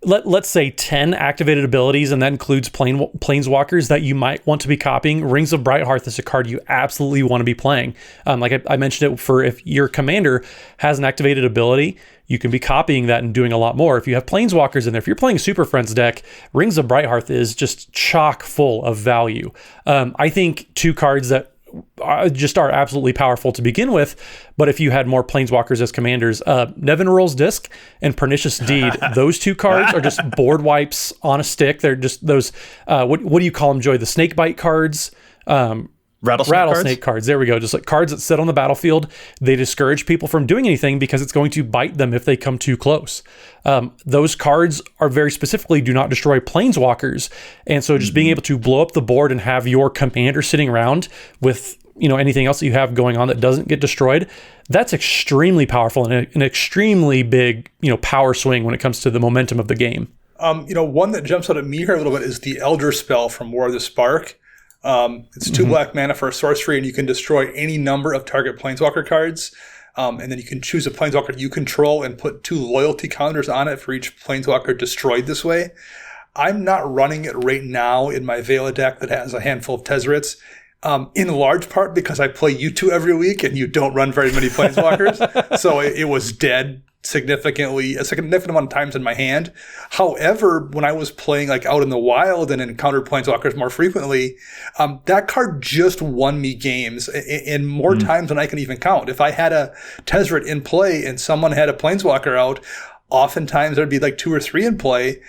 let's say 10 activated abilities, and that includes Planeswalkers that you might want to be copying, Rings of Brighthearth is a card you absolutely want to be playing. Like I mentioned it, for if your commander has an activated ability, you can be copying that and doing a lot more. If you have Planeswalkers in there, if you're playing a Super Friends deck, Rings of Brighthearth is just chock full of value. I think 2 cards that just are absolutely powerful to begin with, but if you had more Planeswalkers as commanders, Nevinyrral's Disc and Pernicious Deed, those 2 cards are just board wipes on a stick. They're just those, what do you call them, Joy? The Snakebite cards? Rattlesnake cards. There we go. Just like cards that sit on the battlefield. They discourage people from doing anything because it's going to bite them if they come too close. Those cards are very specifically do not destroy Planeswalkers. And so just being able to blow up the board and have your commander sitting around with anything else that you have going on that doesn't get destroyed, that's extremely powerful and an extremely big power swing when it comes to the momentum of the game. One that jumps out at me here a little bit is the Elder Spell from War of the Spark. It's 2 black mana for a sorcery, and you can destroy any number of target Planeswalker cards. And then you can choose a Planeswalker you control and put 2 loyalty counters on it for each Planeswalker destroyed this way. I'm not running it right now in my Vela deck that has a handful of Tezzerets, in large part because I play you 2 every week and you don't run very many Planeswalkers. So it was dead a significant amount of times in my hand. However, when I was playing like out in the wild and encountered Planeswalkers more frequently, that card just won me games in more times than I can even count. If I had a Tezzeret in play and someone had a Planeswalker out, oftentimes there'd be like 2 or 3 in play.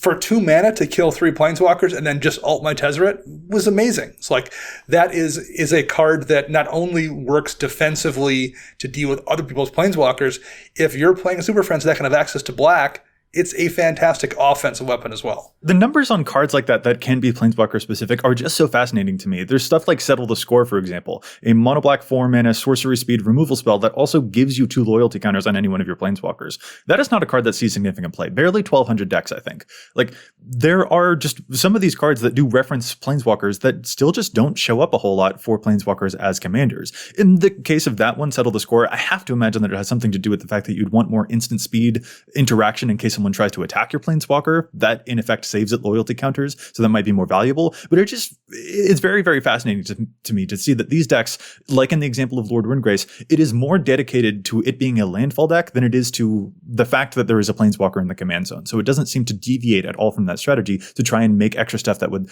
For 2 mana to kill 3 Planeswalkers and then just ult my Tezzeret was amazing. It's like that is a card that not only works defensively to deal with other people's Planeswalkers. If you're playing a Super Friends deck and have access to black, it's a fantastic offensive weapon as well. The numbers on cards like that can be Planeswalker specific are just so fascinating to me. There's stuff like Settle the Score, for example, a mono black 4 mana sorcery speed removal spell that also gives you 2 loyalty counters on any one of your Planeswalkers. That is not a card that sees significant play. Barely 1,200 decks, I think. Like, there are just some of these cards that do reference Planeswalkers that still just don't show up a whole lot for Planeswalkers as commanders. In the case of that one, Settle the Score, I have to imagine that it has something to do with the fact that you'd want more instant speed interaction in case someone tries to attack your Planeswalker. That in effect saves it loyalty counters, so that might be more valuable. But it's very, very fascinating to me to see that these decks, like in the example of Lord Windgrace, it is more dedicated to it being a landfall deck than it is to the fact that there is a Planeswalker in the command zone. So it doesn't seem to deviate at all from that strategy to try and make extra stuff that would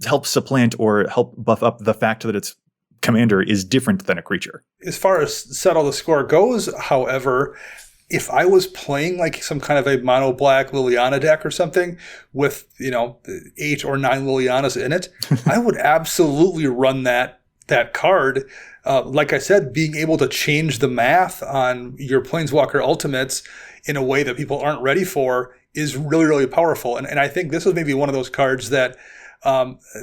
help supplant or help buff up the fact that its commander is different than a creature. As far as Settle the Score goes, however, if I was playing like some kind of a mono black Liliana deck or something with, 8 or 9 Lilianas in it, I would absolutely run that card. Like I said, being able to change the math on your Planeswalker ultimates in a way that people aren't ready for is really, really powerful. And I think this is maybe one of those cards that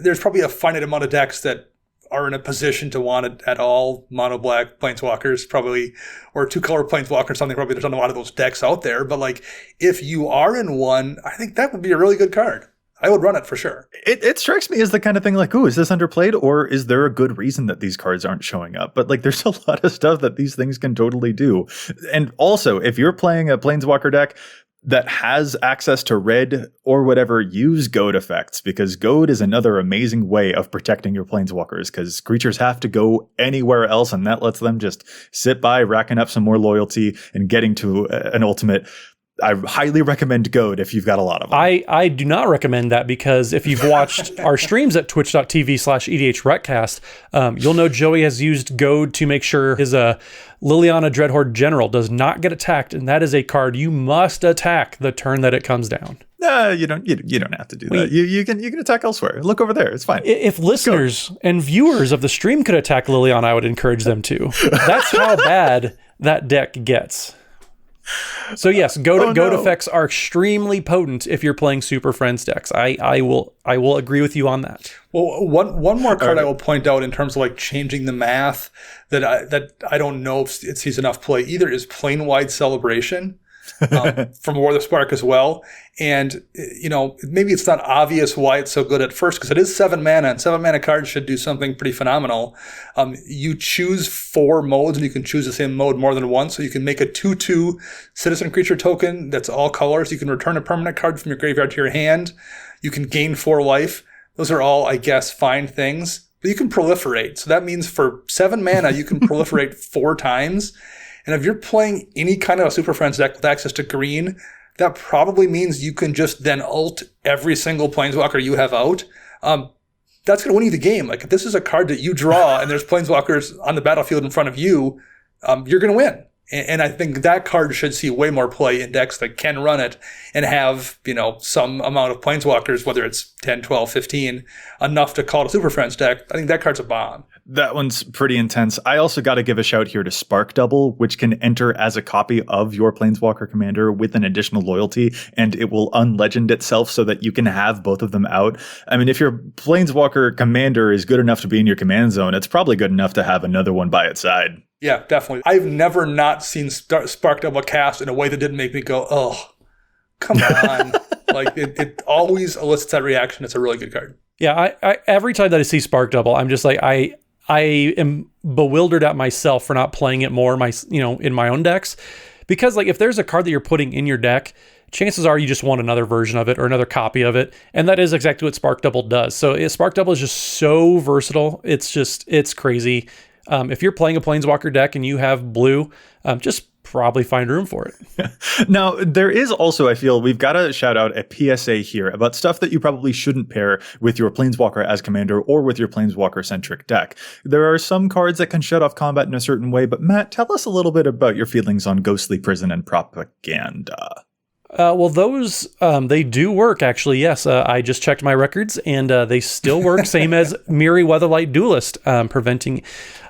there's probably a finite amount of decks that are in a position to want it at all. Mono black Planeswalkers probably, or 2-color Planeswalker, something. Probably there's not a lot of those decks out there. But like, if you are in one, I think that would be a really good card. I would run it for sure. It strikes me as the kind of thing like, ooh, is this underplayed, or is there a good reason that these cards aren't showing up? But like, there's a lot of stuff that these things can totally do. And also, if you're playing a Planeswalker deck that has access to red or whatever, use goad effects, because goad is another amazing way of protecting your Planeswalkers, because creatures have to go anywhere else, and that lets them just sit by, racking up some more loyalty and getting to an ultimate. I highly recommend goad if you've got a lot of them. I do not recommend that, because if you've watched our streams at twitch.tv/EDHRECast, you'll know Joey has used goad to make sure his Liliana Dreadhorde General does not get attacked, and that is a card you must attack the turn that it comes down. You don't have to do that. You can attack elsewhere. Look over there. It's fine. If listeners and viewers of the stream could attack Liliana, I would encourage them to. That's how bad that deck gets. So yes, goad effects are extremely potent if you're playing Super Friends decks. I will agree with you on that. Well, one more card I will point out in terms of like changing the math that I don't know if it sees enough play either is Plane-Wide Celebration. From War of the Spark as well. And, maybe it's not obvious why it's so good at first, because it is 7 mana, and 7 mana cards should do something pretty phenomenal. You choose 4 modes, and you can choose the same mode more than once. So you can make a 2/2 citizen creature token that's all colors. You can return a permanent card from your graveyard to your hand. You can gain 4 life. Those are all, I guess, fine things. But you can proliferate. So that means for 7 mana, you can proliferate 4 times. And if you're playing any kind of a Super Friends deck with access to green, that probably means you can just then ult every single Planeswalker you have out. That's going to win you the game. Like, if this is a card that you draw and there's Planeswalkers on the battlefield in front of you, you're going to win. And I think that card should see way more play in decks that can run it and have, some amount of Planeswalkers, whether it's 10, 12, 15, enough to call it a Super Friends deck. I think that card's a bomb. That one's pretty intense. I also got to give a shout here to Spark Double, which can enter as a copy of your Planeswalker commander with an additional loyalty, and it will unlegend itself so that you can have both of them out. I mean, if your Planeswalker commander is good enough to be in your command zone, it's probably good enough to have another one by its side. Yeah, definitely. I've never not seen Spark Double cast in a way that didn't make me go, oh, come on. Like, it always elicits that reaction. It's a really good card. Yeah, I every time that I see Spark Double, I'm just like, I am bewildered at myself for not playing it more in my own decks. Because like, if there's a card that you're putting in your deck, chances are you just want another version of it or another copy of it. And that is exactly what Spark Double does. So Spark Double is just so versatile. It's crazy. If you're playing a Planeswalker deck and you have blue, just probably find room for it. Now, there is also, I feel, we've got to shout out a PSA here about stuff that you probably shouldn't pair with your Planeswalker as commander or with your Planeswalker-centric deck. There are some cards that can shut off combat in a certain way, but Matt, tell us a little bit about your feelings on Ghostly Prison and Propaganda. Well, those, they do work, actually, yes. I just checked my records, and they still work, same as Mirri Weatherlight Duelist, preventing...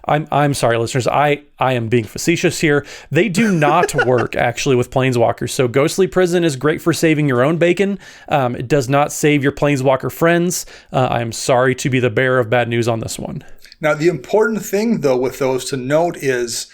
I'm sorry, listeners, I am being facetious here. They do not work, actually, with Planeswalkers. So Ghostly Prison is great for saving your own bacon. It does not save your Planeswalker friends. I am sorry to be the bearer of bad news on this one. Now, the important thing, though, with those to note is...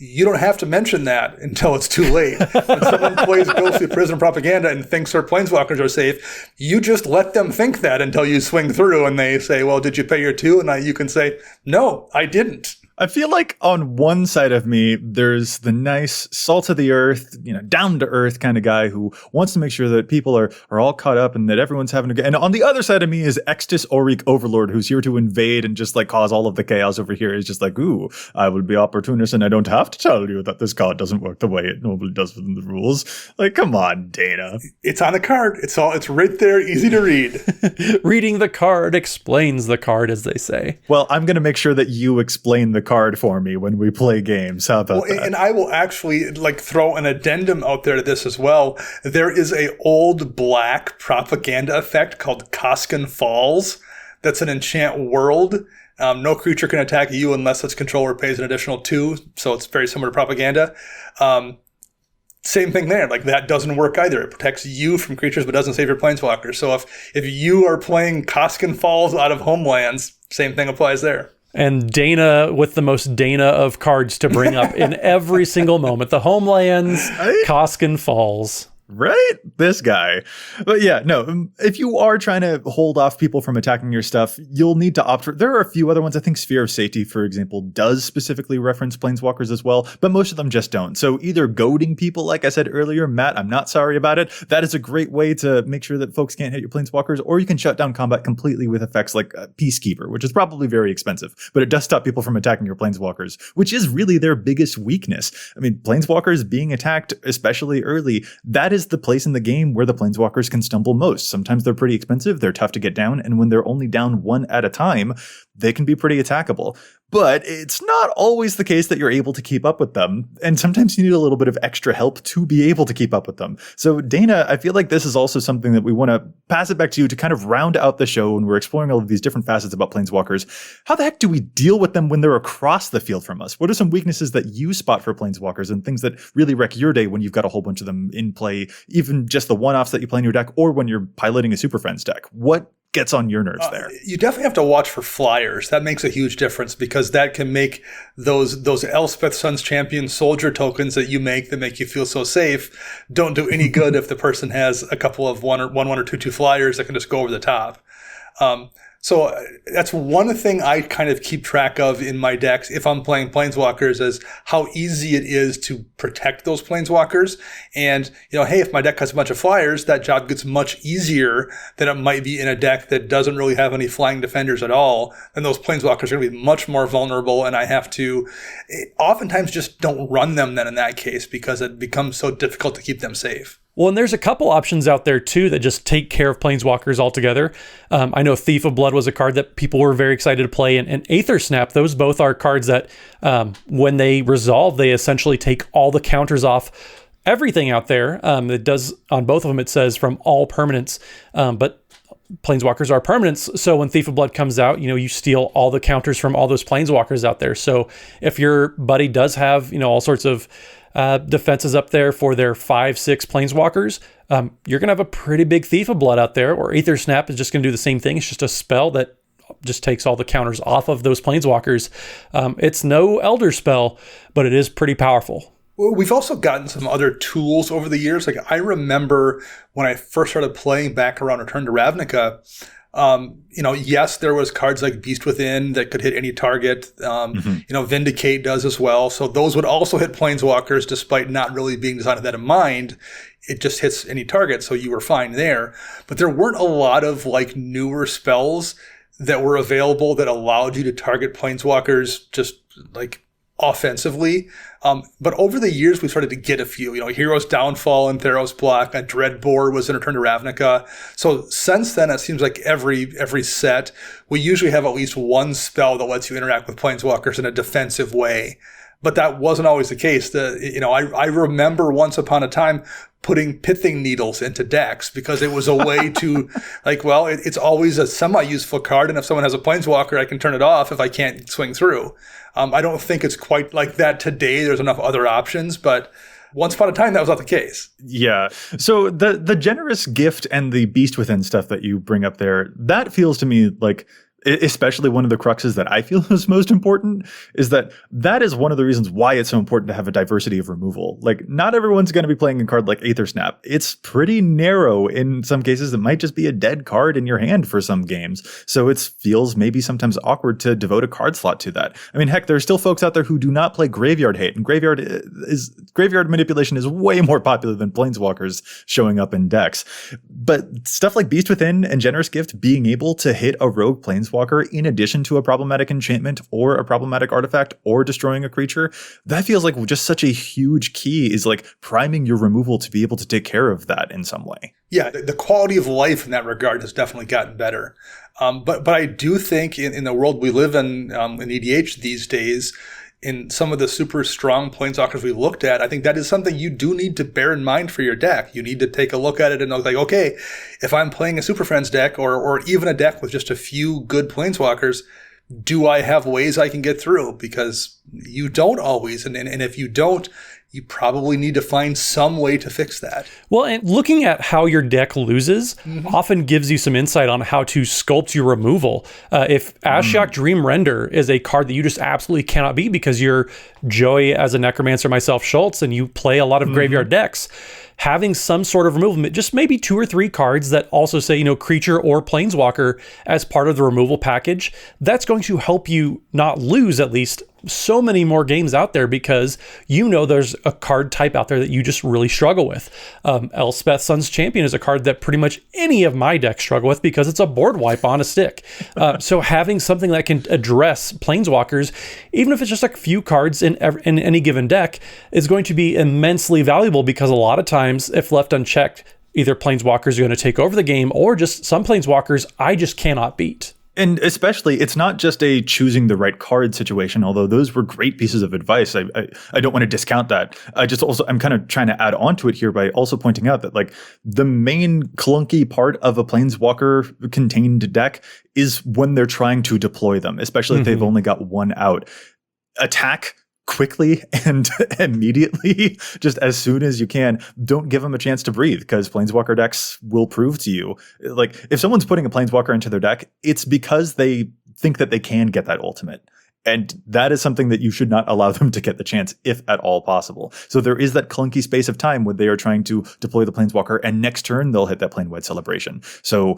you don't have to mention that until it's too late. When someone plays Ghostly Prison Propaganda and thinks their Planeswalkers are safe, you just let them think that until you swing through and they say, well, did you pay your 2? And you can say, no, I didn't. I feel like on one side of me, there's the nice salt of the earth, down to earth kind of guy who wants to make sure that people are all caught up and that everyone's having a good. And on the other side of me is Extus Auric Overlord, who's here to invade and just like cause all of the chaos over here. Is just like, ooh, I will be opportunist and I don't have to tell you that this card doesn't work the way it normally does within the rules. Like, come on, Dana. It's on the card. It's right there, easy to read. Reading the card explains the card, as they say. Well, I'm going to make sure that you explain the card for me when we play games. How about that? And I will actually throw an addendum out there to this as well. There is a old black propaganda effect called Koskin Falls. That's an enchant world. No creature can attack you unless its controller pays an additional 2. So it's very similar to propaganda. Same thing there. Like, that doesn't work either. It protects you from creatures but doesn't save your Planeswalkers. So if you are playing Koskin Falls out of homelands, same thing applies there. And Dana with the most Dana of cards to bring up in every single moment. The Homelands, Koskin Falls. Right? This guy. But yeah, no, if you are trying to hold off people from attacking your stuff, you'll need to opt for, there are a few other ones. I think Sphere of Safety, for example, does specifically reference Planeswalkers as well, but most of them just don't. So either goading people, like I said earlier, Matt, I'm not sorry about it. That is a great way to make sure that folks can't hit your Planeswalkers, or you can shut down combat completely with effects like Peacekeeper, which is probably very expensive, but it does stop people from attacking your Planeswalkers, which is really their biggest weakness. I mean, Planeswalkers being attacked, especially early, that is the place in the game where the Planeswalkers can stumble most. Sometimes they're pretty expensive, they're tough to get down, and when they're only down one at a time, they can be pretty attackable. But it's not always the case that you're able to keep up with them, and sometimes you need a little bit of extra help to be able to keep up with them. So Dana, I feel like this is also something that we want to pass it back to you to kind of round out the show when we're exploring all of these different facets about Planeswalkers. How the heck do we deal with them when they're across the field from us? What are some weaknesses that you spot for Planeswalkers and things that really wreck your day when you've got a whole bunch of them in play, even just the one-offs that you play in your deck, or when you're piloting a Super Friends deck? What gets on your nerves there? You definitely have to watch for flyers. That makes a huge difference, because that can make those Elspeth Sons Champion soldier tokens that you make that make you feel so safe don't do any good if the person has a couple of one or two flyers that can just go over the top. So that's one thing I kind of keep track of in my decks if I'm playing Planeswalkers, is how easy it is to protect those Planeswalkers. And, hey, if my deck has a bunch of flyers, that job gets much easier than it might be in a deck that doesn't really have any flying defenders at all. Then those Planeswalkers are going to be much more vulnerable, and I have to oftentimes just don't run them then in that case, because it becomes so difficult to keep them safe. Well, and there's a couple options out there, too, that just take care of Planeswalkers altogether. I know Thief of Blood was a card that people were very excited to play, and Aether Snap, those both are cards that, when they resolve, they essentially take all the counters off everything out there. It does, on both of them, it says from all permanents, but Planeswalkers are permanents, so when Thief of Blood comes out, you steal all the counters from all those Planeswalkers out there. So if your buddy does have, all sorts of defenses up there for their 5-6 Planeswalkers, you're going to have a pretty big Thief of Blood out there, or Aether Snap is just going to do the same thing. It's just a spell that just takes all the counters off of those Planeswalkers. It's no Elder spell, but it is pretty powerful. Well, we've also gotten some other tools over the years. Like, I remember when I first started playing back around Return to Ravnica, yes, there was cards like Beast Within that could hit any target. Vindicate does as well. So those would also hit Planeswalkers, despite not really being designed with that in mind. It just hits any target, so you were fine there. But there weren't a lot of newer spells that were available that allowed you to target Planeswalkers just offensively. But over the years, we started to get a few. Hero's Downfall and Theros Block, and Dreadbore was in Return to Ravnica. So since then, it seems like every set, we usually have at least one spell that lets you interact with Planeswalkers in a defensive way. But that wasn't always the case. I remember once upon a time putting Pithing Needles into decks because it was a way to, it's always a semi-useful card, and if someone has a Planeswalker, I can turn it off if I can't swing through. I don't think it's quite like that today. There's enough other options, but once upon a time, that was not the case. Yeah. So the generous gift and the Beast Within stuff that you bring up there, that feels to me like, especially one of the cruxes that I feel is most important, is that is one of the reasons why it's so important to have a diversity of removal. Not everyone's going to be playing a card like Aether Snap. It's pretty narrow in some cases. It might just be a dead card in your hand for some games. So it feels maybe sometimes awkward to devote a card slot to that. I mean, heck, there are still folks out there who do not play Graveyard Hate, and Graveyard manipulation is way more popular than Planeswalkers showing up in decks. But stuff like Beast Within and Generous Gift being able to hit a rogue Planeswalker in addition to a problematic enchantment or a problematic artifact or destroying a creature, that feels like just such a huge key, is priming your removal to be able to take care of that in some way. Yeah, the quality of life in that regard has definitely gotten better. But I do think in the world we live in EDH these days, in some of the super strong Planeswalkers we looked at, I think that is something you do need to bear in mind for your deck. You need to take a look at it and know, okay, if I'm playing a Super Friends deck or even a deck with just a few good Planeswalkers, do I have ways I can get through? Because you don't always. And if you don't, you probably need to find some way to fix that. Well, and looking at how your deck loses often gives you some insight on how to sculpt your removal. If Ashiok Dream Render is a card that you just absolutely cannot beat because you're Joey as a Necromancer, myself Schultz, and you play a lot of graveyard decks, having some sort of removal, just maybe 2 or 3 cards that also say, creature or planeswalker as part of the removal package, that's going to help you not lose at least so many more games out there, because there's a card type out there that you just really struggle with. Elspeth, Sun's Champion is a card that pretty much any of my decks struggle with because it's a board wipe on a stick. So having something that can address planeswalkers, even if it's just a few cards in any given deck, is going to be immensely valuable, because a lot of times, if left unchecked, either planeswalkers are going to take over the game, or just some planeswalkers I just cannot beat. And especially, it's not just a choosing the right card situation, although those were great pieces of advice. I don't want to discount that. I'm kind of trying to add on to it here by also pointing out that like the main clunky part of a Planeswalker contained deck is when they're trying to deploy them, especially if they've only got one out. Attack quickly and immediately, just as soon as you can. Don't give them a chance to breathe, because Planeswalker decks will prove to you, like, if someone's putting a Planeswalker into their deck, it's because they think that they can get that ultimate. And that is something that you should not allow them to get the chance, if at all possible. So there is that clunky space of time when they are trying to deploy the Planeswalker, and next turn they'll hit that Plane-wide Celebration. So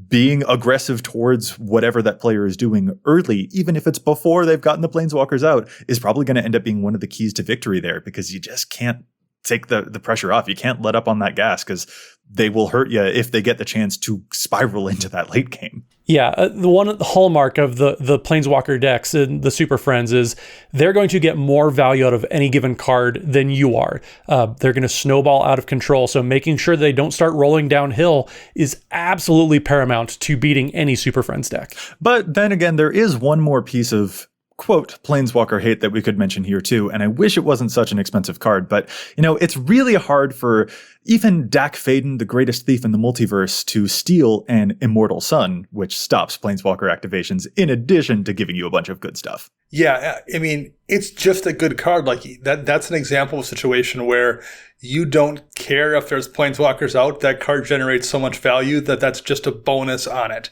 being aggressive towards whatever that player is doing early, even if it's before they've gotten the Planeswalkers out, is probably going to end up being one of the keys to victory there, because you just can't take the pressure off. You can't let up on that gas, because they will hurt you if they get the chance to spiral into that late game. Yeah, the hallmark of the Planeswalker decks and the Super Friends is they're going to get more value out of any given card than you are. They're going to snowball out of control, so making sure they don't start rolling downhill is absolutely paramount to beating any Super Friends deck. But then again, there is one more piece of quote Planeswalker hate that we could mention here too, and I wish it wasn't such an expensive card, but it's really hard for even Dak Faden, the greatest thief in the multiverse, to steal an Immortal Sun, which stops Planeswalker activations in addition to giving you a bunch of good stuff. Yeah, I mean, it's just a good card. Like that's an example of a situation where you don't care if there's Planeswalkers out. That card generates so much value that's just a bonus on it.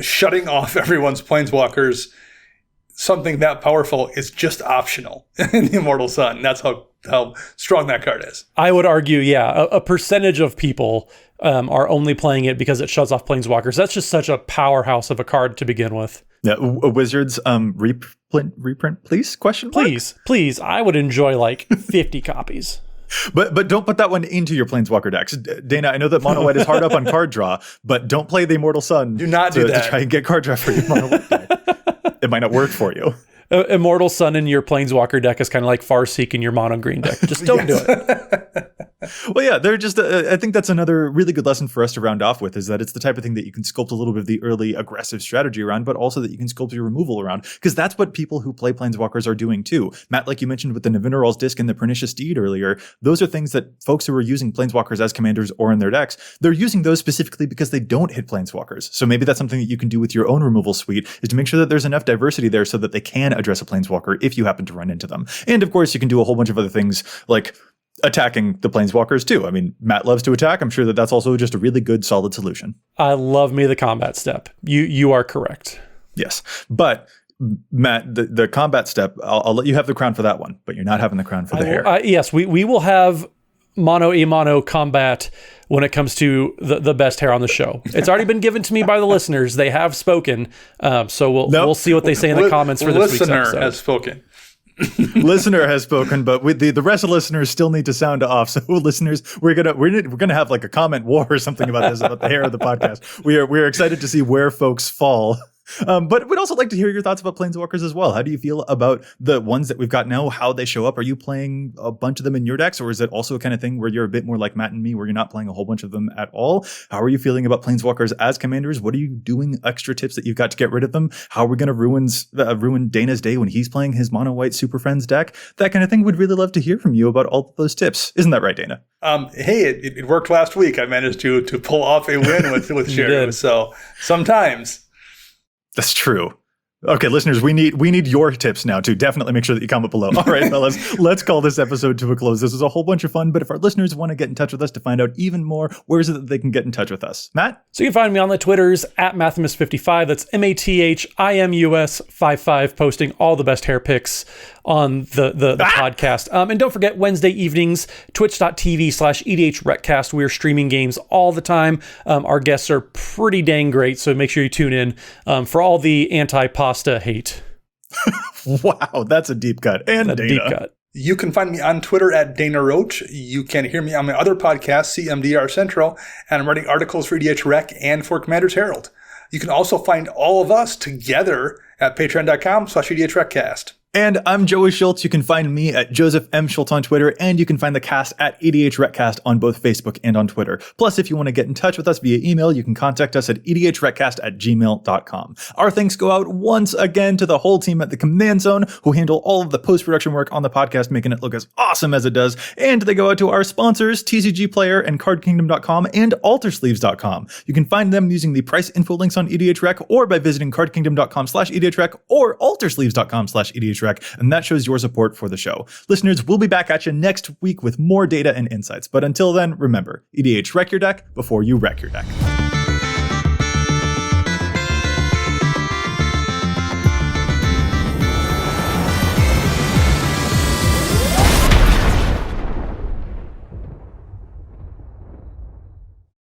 Shutting off everyone's Planeswalkers, something that powerful, is just optional in the Immortal Sun. That's how strong that card is. I would argue, yeah, a percentage of people are only playing it because it shuts off Planeswalkers. That's just such a powerhouse of a card to begin with. Yeah, Wizards reprint, please? Question mark? Please. I would enjoy like 50 copies. But don't put that one into your Planeswalker decks. Dana, I know that Mono White is hard up on card draw, but don't play the Immortal Sun. Do not do that. To try and get card draw for your Mono White deck. It might not work for you. Immortal Sun in your Planeswalker deck is kind of like Farseek in your mono green deck. Just don't do it. Well, yeah, they're just. I think that's another really good lesson for us to round off with, is that it's the type of thing that you can sculpt a little bit of the early aggressive strategy around, but also that you can sculpt your removal around, because that's what people who play Planeswalkers are doing too. Matt, like you mentioned with the Navinaral's Disc and the Pernicious Steed earlier, those are things that folks who are using Planeswalkers as commanders or in their decks, they're using those specifically because they don't hit Planeswalkers. So maybe that's something that you can do with your own removal suite, is to make sure that there's enough diversity there so that they can address a Planeswalker if you happen to run into them. And of course, you can do a whole bunch of other things like attacking the Planeswalkers too. I mean, Matt loves to attack. I'm sure that that's also just a really good, solid solution. I love me the combat step. You are correct. Yes. But Matt, the combat step, I'll let you have the crown for that one, but you're not having the crown for the hair. Yes, we will have mono combat when it comes to the best hair on the show. It's already been given to me by the listeners. They have spoken. So we'll see what they say in the comments for this week's episode. Listener has spoken. Listener has spoken, but with the rest of the listeners still need to sound off. So listeners, we're gonna have like a comment war or something about this, about the hair of the podcast. We're excited to see where folks fall. But we'd also like to hear your thoughts about Planeswalkers as well. How do you feel about the ones that we've got now, how they show up? Are you playing a bunch of them in your decks, or is it also a kind of thing where you're a bit more like Matt and me, where you're not playing a whole bunch of them at all? How are you feeling about Planeswalkers as commanders? What are you doing? Extra tips that you've got to get rid of them? How are we going to ruin Dana's day when he's playing his mono white Super Friends deck? That kind of thing. We'd really love to hear from you about all of those tips. Isn't that right, Dana? Hey, it worked last week. I managed to pull off a win with Sharon. So sometimes. That's true. Okay, listeners, we need your tips now to definitely make sure that you comment below. All right, fellas, let's call this episode to a close. This was a whole bunch of fun, but if our listeners want to get in touch with us to find out even more, where is it that they can get in touch with us? Matt? So you can find me on the Twitters at Mathimus55. That's MATHIMUS55, posting all the best hair pics on the podcast. And don't forget, Wednesday evenings, twitch.tv/EDHRECast. We are streaming games all the time. Our guests are pretty dang great, so make sure you tune in for all the anti-pasta hate. Wow, that's a deep cut. And a Dana. Deep cut. You can find me on Twitter at Dana Roach. You can hear me on my other podcast, CMDR Central, and I'm writing articles for EDHREC and for Commander's Herald. You can also find all of us together at patreon.com/EDHRECast. And I'm Joey Schultz. You can find me at Joseph M. Schultz on Twitter, and you can find the cast at EDHRECast on both Facebook and on Twitter. Plus, if you want to get in touch with us via email, you can contact us at edhrecast@gmail.com. Our thanks go out once again to the whole team at the Command Zone, who handle all of the post-production work on the podcast, making it look as awesome as it does. And they go out to our sponsors, TCG Player and CardKingdom.com and AlterSleeves.com. You can find them using the price info links on EDHREC or by visiting CardKingdom.com/EDHREC or AlterSleeves.com/EDHREC. And that shows your support for the show. Listeners, we'll be back at you next week with more data and insights. But until then, remember, EDH wreck your deck before you wreck your deck.